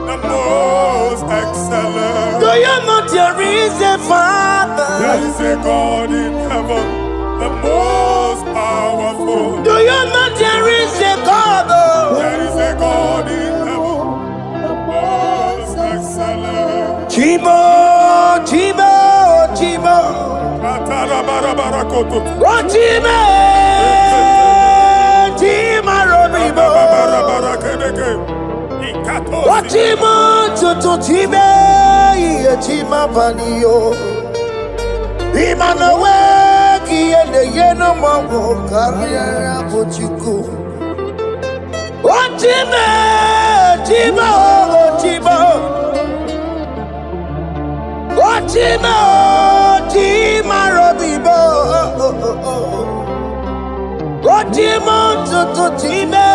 the most excellent. Do you know there is a Father? There is a God in heaven, the most powerful. Do you know there is a God there? There is a God in heaven, the most excellent. Chibo, Chibo, Chibo. Oh, Chibo, Chima Robibo. Oh, Chibo, Tutu Chibe, Chima Panio. Imanowe, Kiende Yeno Mongo, Carriera Pochuku. Oh, Chibo, Chibo, Chibo. Chima, Chima Robibo. Chima, Tutu Chima,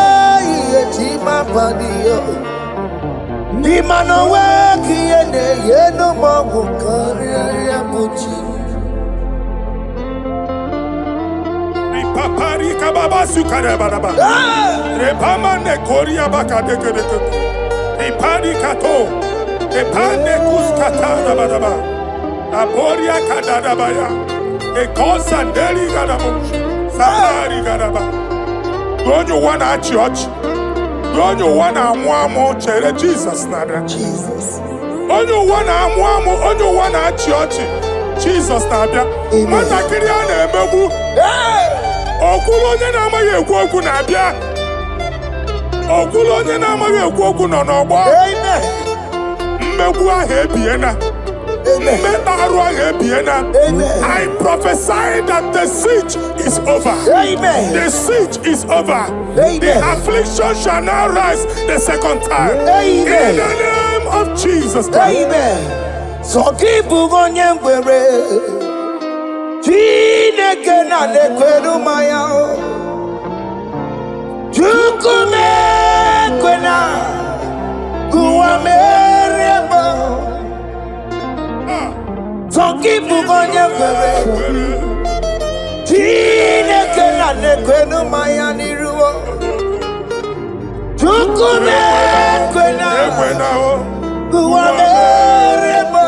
Chima Padio. Imanowe, Kiene, Yeno Mabu, Karia Puchi. Ripapari Kababa Sukarababa. Repamane Korea Bakadeke. Ripari Kato. Epande kuskatana badaba. Aboria kadadabaya. Ekosandeli gadabush. Sabari gadaba. Don't you want a church? onye ụwa na-amụ amụ chere Jizọs na-abịa. Jesus. Onye ụwa na-amụ amụ, onye ụwa na-achị ọchị, Jizọs na-abịa. Nwatakịrị a na-emegbu, ọkwụrụ onye na-amaghị ekwu okwu na-abịa. Ọkwụrụ onye na-amaghị ekwu okwu nọ n'ọgbọ. Mmegbu ahụ ebiena. Mmekpa arụ ahụ ebiena. I prophesy that the siege is over. The siege is over. The affliction shall now rise the second time. In the name of Jesus Christ. So keep onye ngwere. Chineke na nekweru maya. Chukume kwena. Kuwa merebo. So keep onye ngwere. Chineke na nekweru maya niruo. Chukume kwena. Kuwa merebo.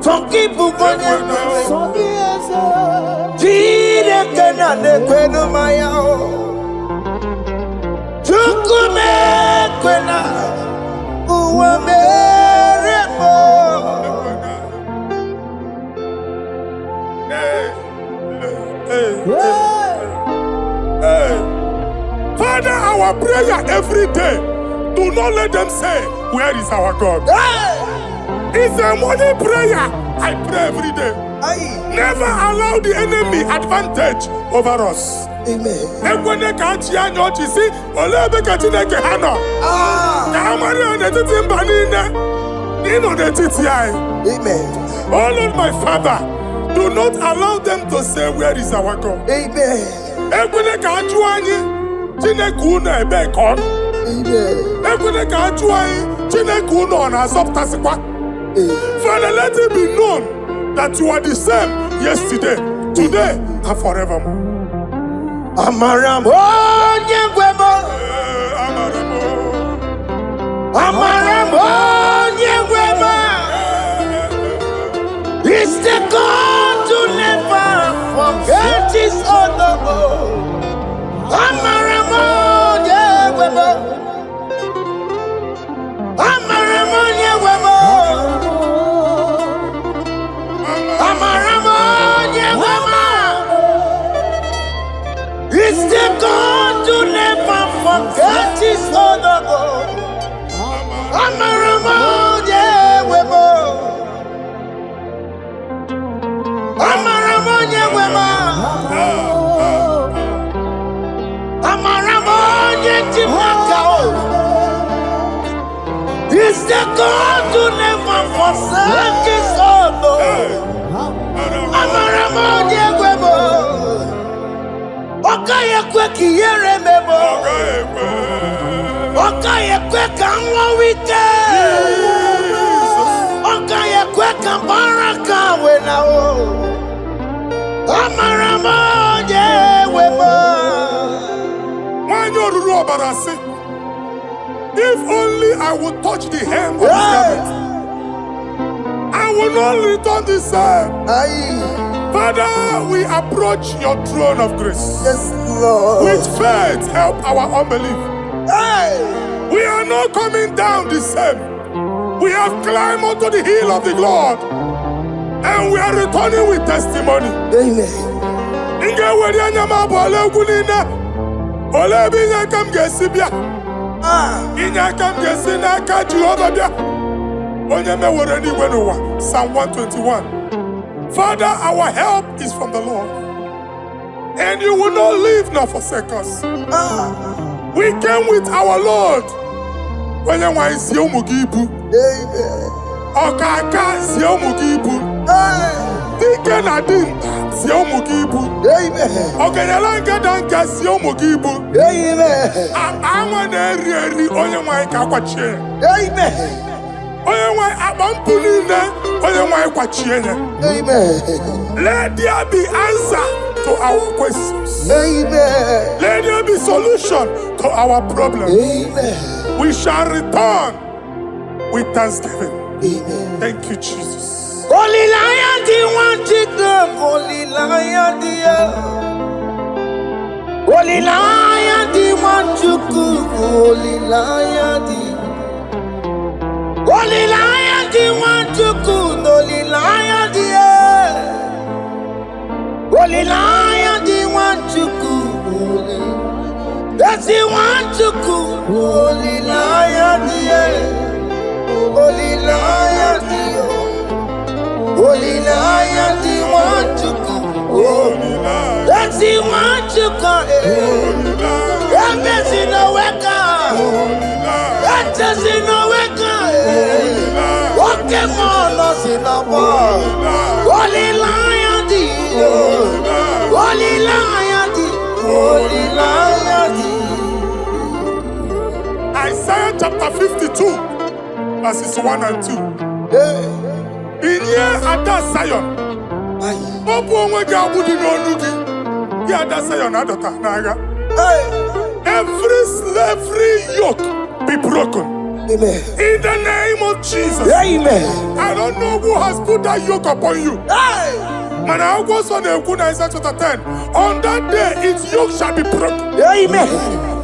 Some people go there. Chineke na nekwenu maya. Chukume kwena uwa meremo. Father, our prayer every day. Do not let them say, where is our God? It's a morning prayer. I pray every day. Never allow the enemy advantage over us. Amen. Amen. Oh Lord, my Father, do not allow them to say, where is our God? Amen. Father, let it be known that you are the same yesterday, today, and forevermore. Amaramo nyegwemo. Amaramo nyegwemo. It's the God to never forget his honor. Amaramo nyegwemo. Amaramo nyegwemo. Amaramo nyegwemo. It's the God to never forget his honor. Amaramo nyegwemo. Amaramo nyegwemo. Amaramo nyegwemo. It's the God to never forsake his honor. Amaramo nyegwemo. Okaye kwe kiyere memo. Okaye kwe kanwa wite. Okaye kwe kambaraka wenao. Amaramo nyegwemo. If only I would touch the hem of his garment, I will not return the same. Father, we approach your throne of grace. Yes, Lord. With faith, help our unbelief. We are not coming down the same. We have climbed onto the hill of the Lord, and we are returning with testimony. Amen. Psalm 121. Father, our help is from the Lord, and you will not leave nor forsake us. We came with our Lord. Amen. Let there be answer to our questions. Amen. Let there be solution to our problems. Amen. We shall return with thanksgiving. Amen. Thank you, Jesus. Holy Lion, the one to go. Holy Lion, the Holy Lion, di Nwachukwu, olilanya di. Olilanya di Nwachukwu, olilanya di. Olilanya di Nwachukwu, that's the Nwachukwu, olilanya di. Olilanya di. Olilanya di Nwachukwu, that's the Nwachukwu. That's in the weka. That's in the weka. Okay, man, us in the war. Olilanya di. Olilanya di. Olilanya di. Isaiah chapter 52, verses 1 and 2. In here at that Zion, every slavery yoke be broken. Amen. In the name of Jesus. Amen. I don't know who has put that yoke upon you. And I was on the Isaiah chapter 10. On that day, its yoke shall be broken. Amen.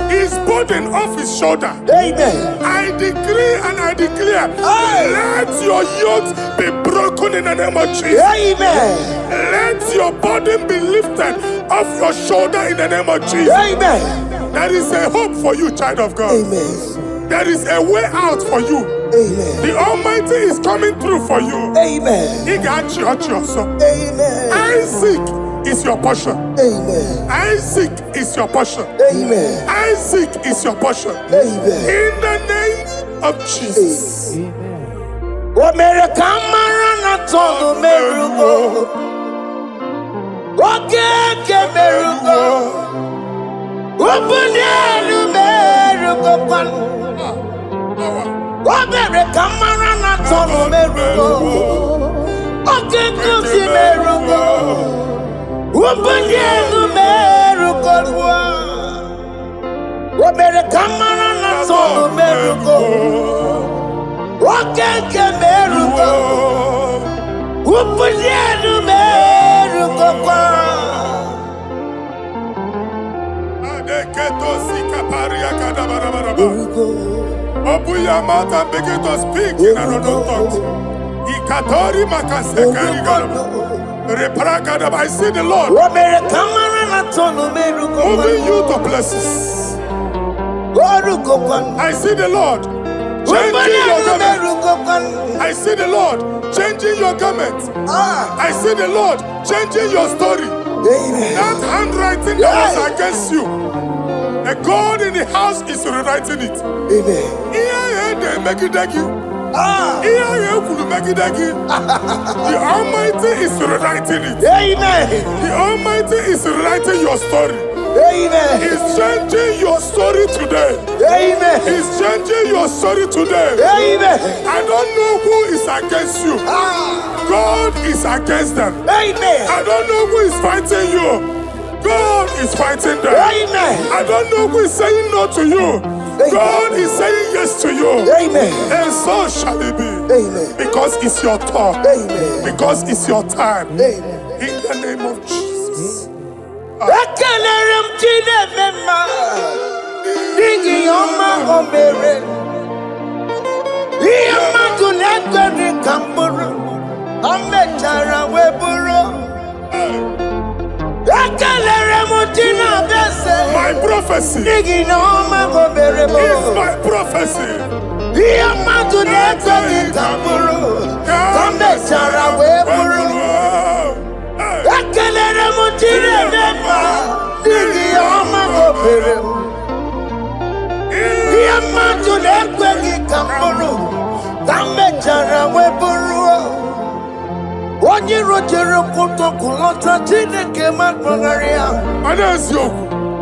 His burden off his shoulder. Amen. I decree and I declare, let your yokes be broken in the name of Jesus. Amen. Let your burden be lifted off your shoulder in the name of Jesus. Amen. There is a hope for you, child of God. Amen. There is a way out for you. Amen. The Almighty is coming through for you. Amen. He got you also. Amen. Isaac is your portion. Amen. Isaac is your portion. Amen. Isaac is your portion. Amen. In the name of Jesus. What mere kamara na tono merugo. Okay, merugo. Ubunelu merugo pan. What mere kamara na tono merugo. Okay, kusi merugo. Ubunelu merugo. What mere kamara na tono merugo. Okay, merugo. Ubunelu merugo pan. Open your mouth and begin to speak in another tongue. I see the Lord moving you to places. I see the Lord changing your garment. I see the Lord changing your garment. I see the Lord changing your story. That handwriting that was against you, a God in the house is rewriting it. The Almighty is rewriting it. The Almighty is rewriting your story. He's changing your story today. He's changing your story today. I don't know who is against you. God is against them. I don't know who is fighting you. God is fighting them. I don't know who is saying no to you. God is saying yes to you. And so shall it be. Because it's your turn. Because it's your time. In the name of Jesus. My prophecy is my prophecy. Onye rojere kutokulota Chineke makpọgharịa.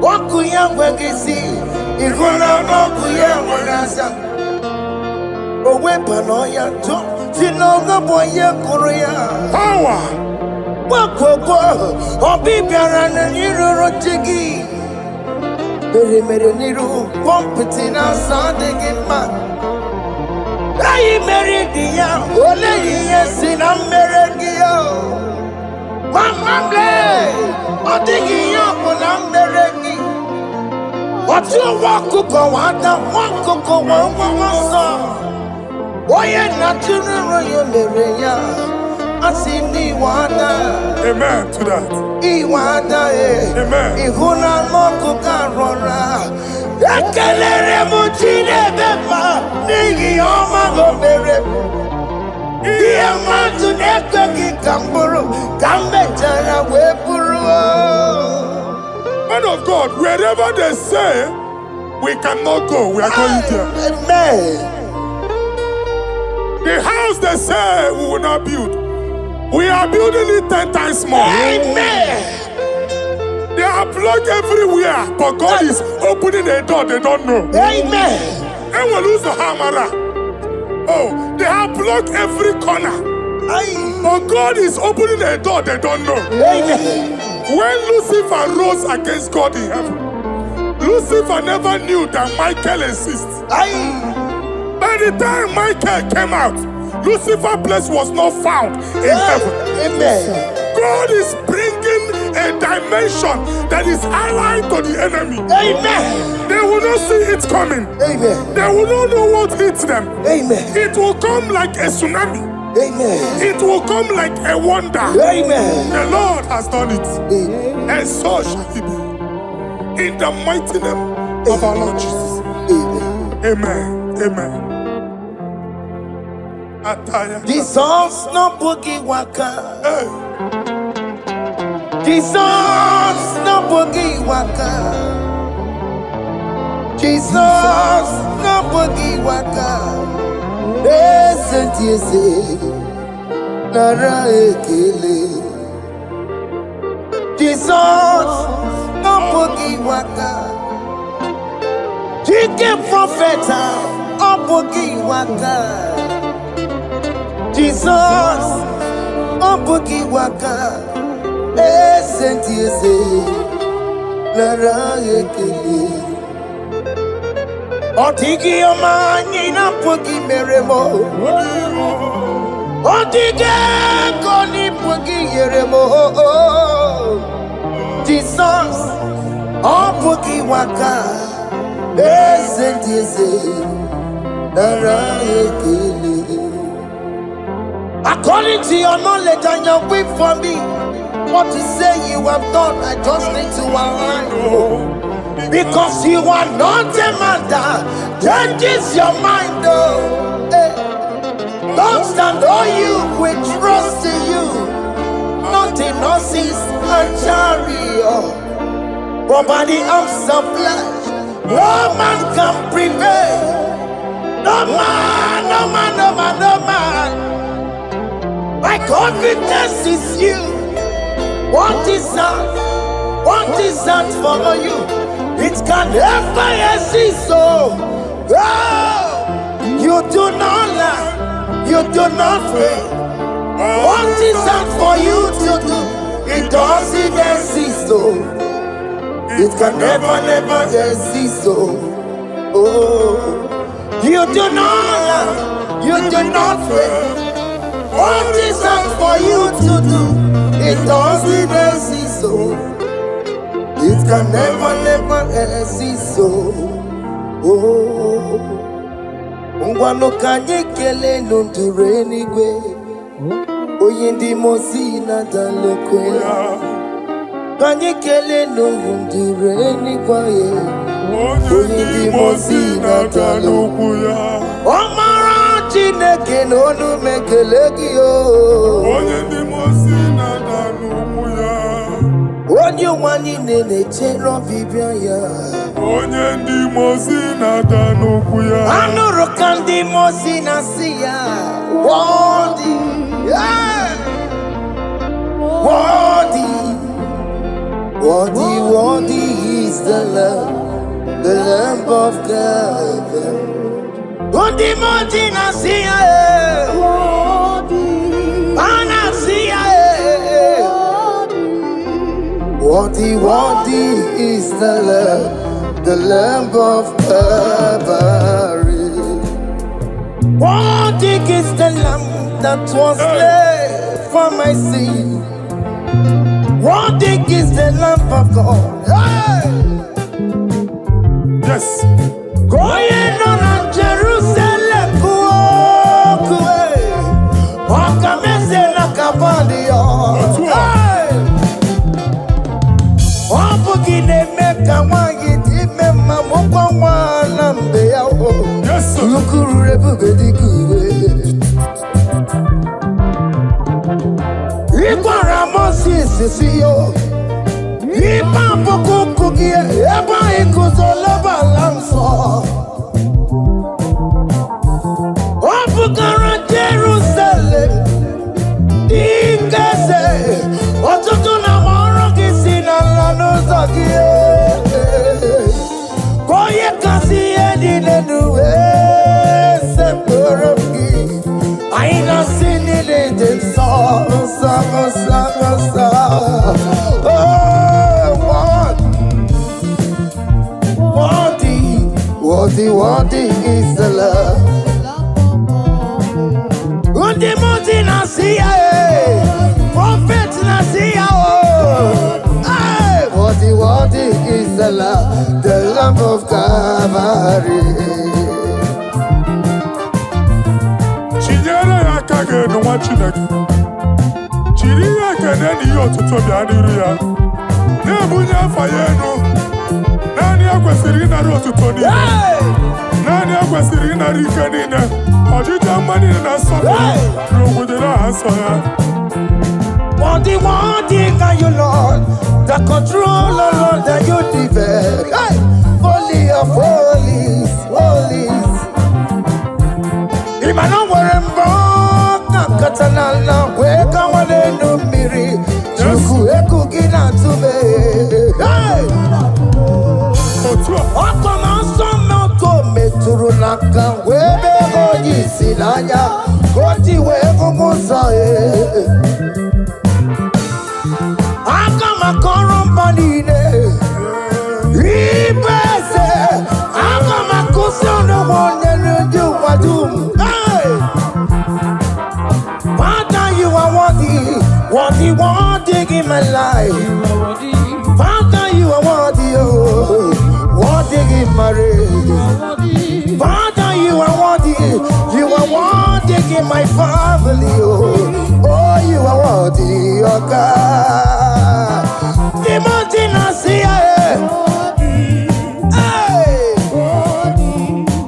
Ọkụ ya nweghị isi, ịhụla n'ọkụ ya nwere asa. O wepụla ya tụ, si n'ọgọ bụ onye kụrụ ya. Power. Gbakọkọ, ọbị bịara na n'iruru chi gị. Mere n'iru, pọmpụtị na-asa adịghị mma. Anyị mere dị ya, ole ihe si na mmere gị ya. Mama ble, ọ dịghị ihe ọ bụ na mmere gị. What you walk go on, walk go one song. Why not you know you Maria? I see me wanna. Amen to that. Iwanda Amen. Ihuna moko karora. Ekelere muchine beba. Nigi oma gobere. Iya matu neka ki kamburu. Kambe jana wepuru. Man of God, wherever they say we cannot go, we are going there. Amen. The house they say we will not build, we are building it 10 times more. Amen. They are blocked everywhere, but God is opening a door they don't know. Amen. And we lose the hammer. Oh, they have blocked every corner, but God is opening a door they don't know. Amen. When Lucifer rose against God in heaven, Lucifer never knew that Michael exists. By the time Michael came out, Lucifer's place was not found in heaven. Amen. God is bringing a dimension that is allied to the enemy. Amen. They will not see it coming. Amen. They will not know what hits them. Amen. It will come like a tsunami. Amen. It will come like a wonder. Amen. The Lord has done it. Amen. And so shall it be. In the mighty name of our Lord Jesus. Amen. Amen. Amen. Jesus no boogie waka. Hey. Jesus no boogie waka. Jesus no boogie waka. Listen to you say, Nara ekele. Jesus no boogie waka. Jike Propheta no boogie waka. Jesus, oh boogie waka, listen to you say, Lara ekele. Otigi omani na boogie meremo. Otige koni boogie yeremo. Jesus, oh boogie waka, listen to you say, Lara ekele. According to your knowledge and your will for me, what to say you have done, I just need to align. Because you are not a man that changes your mind. Don't stand on you, we trust in you. Not in horses and chariot, but by the arms of flesh, no man can prevail. No man, no man, no man, no man. My confidence is you. What is that? What is that for you? It can never exist. So, you do not lie. You do not fail. What is that for you to do? It doesn't exist. So, it can never, never exist. So, you do not lie. You do not fail. What is that for you to do? It doesn't exist, so it can never, never exist, so Ngwano kanye kele nundure Eluigwe. Oye ndi mozi na dalekwe. Kanye kele nundure Eluigwe. Oye ndi mozi na dalekwe. Chineke n'onu mekele gị o. Onye ndị mozi na-ada n'ugwu ya. Onye ụwa niile na-echere ọbịbịa ya. Onye ndị mozi na-ada n'ugwu ya. Anụrụ ka ndị mozi na-asị ya. Worthy, yeah. Worthy, worthy, worthy is the Lamb of God. Undi moji na siya Ana siya Worthy, worthy is the Lamb of Calvary. Worthy is the Lamb that was slain for my sin. Worthy is the Lamb of God. Yes. Going on Jerusalem, Wakamese na Kapadio. Wapugine meka wangi dimema mokwa wana mbeya. Yes, sir. Lukuru rebubedi kuwe. Ikwa Ramosi sisiyo. Ipa pokukugie eba ikuzoloba lanso. Wapugara Jerusalem. Ingese watoto na marogi sina lanozagie. Koye kasi edine nuwe seporogi. Aina sini leden sa. Worthy is the love. Undi muti nasiya, prophet nasiya. Worthy is the love of Calvary. Chinyere ya kage no wa Chineke. Chiri ya kene ni otuto bia niru ya. Na ebunya afaye no. Nani akwesiri na otuto ni. Nani akwesiri na rike ni na. Ojija mani na sofu. Rogudera aso ya. Worthy can you, Lord, the control, Lord, that you develop. Holy of holies. Imano warembo, katanala, weka wane numiri, chuku eku gina tume. Oko masomo kome turunaka, webe hoji sinanya, koti wevu musae. Makorombanine Ibese Akama kusono wonye you wadum. Father, you are worthy in my life. Father, you are worthy in my race. Father, you are worthy in my family. Oh, you are worthy, oh God.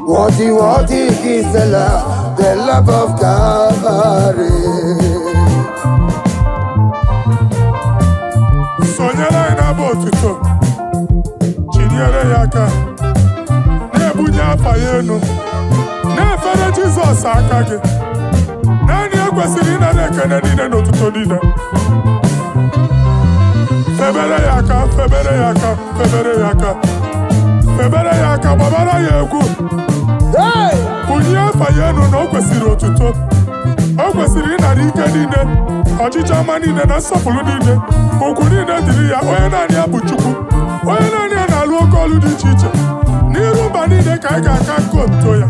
Worthy is the love of Calvary. Sonyala ina botuto. Chinyere yaka. Nebunya afayenu. Nefere Jesus akage. Nani akwesiri na nekene nine notuto nine. Febere yaka, babara yegu. Kunye fayenu no kwesiri otuto. O kwesiri na rike nine. Ojija manine na sofulu nine. Oku nine diri ya oye nani abuchuku. Oye nani analu okolu di chiche. Nirumba nine kaiga kakonto ya.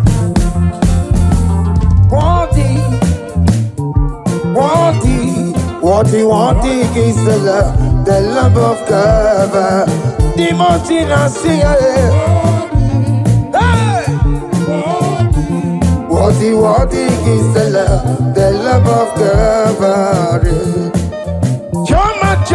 Worthy is the love of God. The mountain I see. Worthy is the love of God. Chama,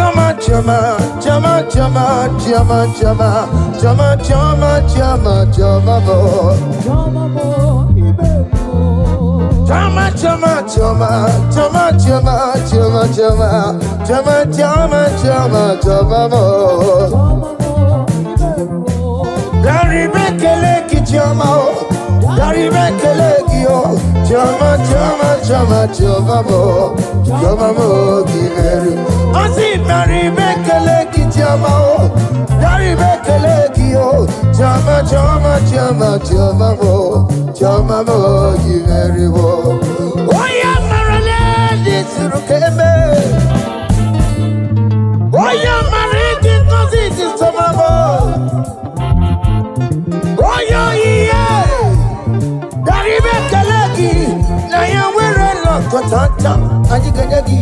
tanta, Anjiganyagi,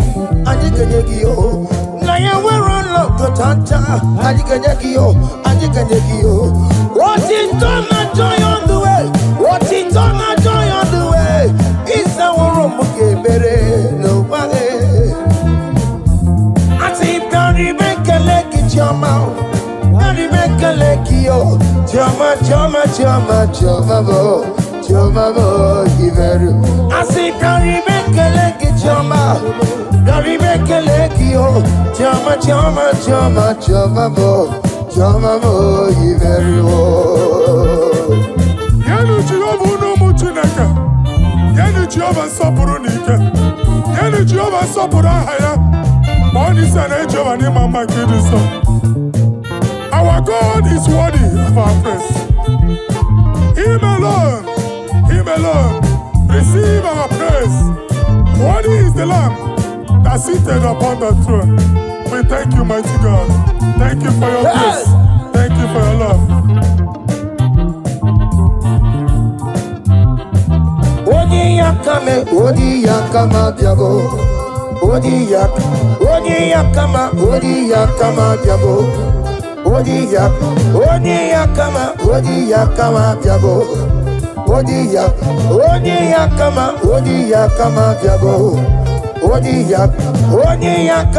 oh. Naya we're look tanta, Anjiganyagi, oh. What is done, a joy on the way. What is done, a joy on the way. Is our room, nobody. I see Barry make a leg in your mouth. Barry make a leg, yo. Jama, I see Barry make a leg in your mouth. Barry make a leg, yo. Jama, Yanu Jehovah no muchinaka. Yanu Jehovah sapurunika. Yanu Jehovah sapurahaya. Money sana Jehovah ni mama kidiso. Our God is worthy of our praise. Him alone, receive our praise. Worthy is the Lamb that seated upon the throne. We thank you, mighty God. Thank you for your grace. Thank you for your love. Odi yakama diabo. Odi yakama diabo. Odi yakama diabo. Odi yakama diabo. Odi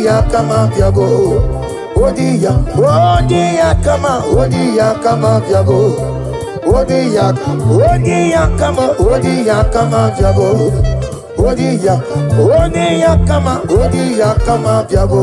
yakama diabo. Odi yakama diabo.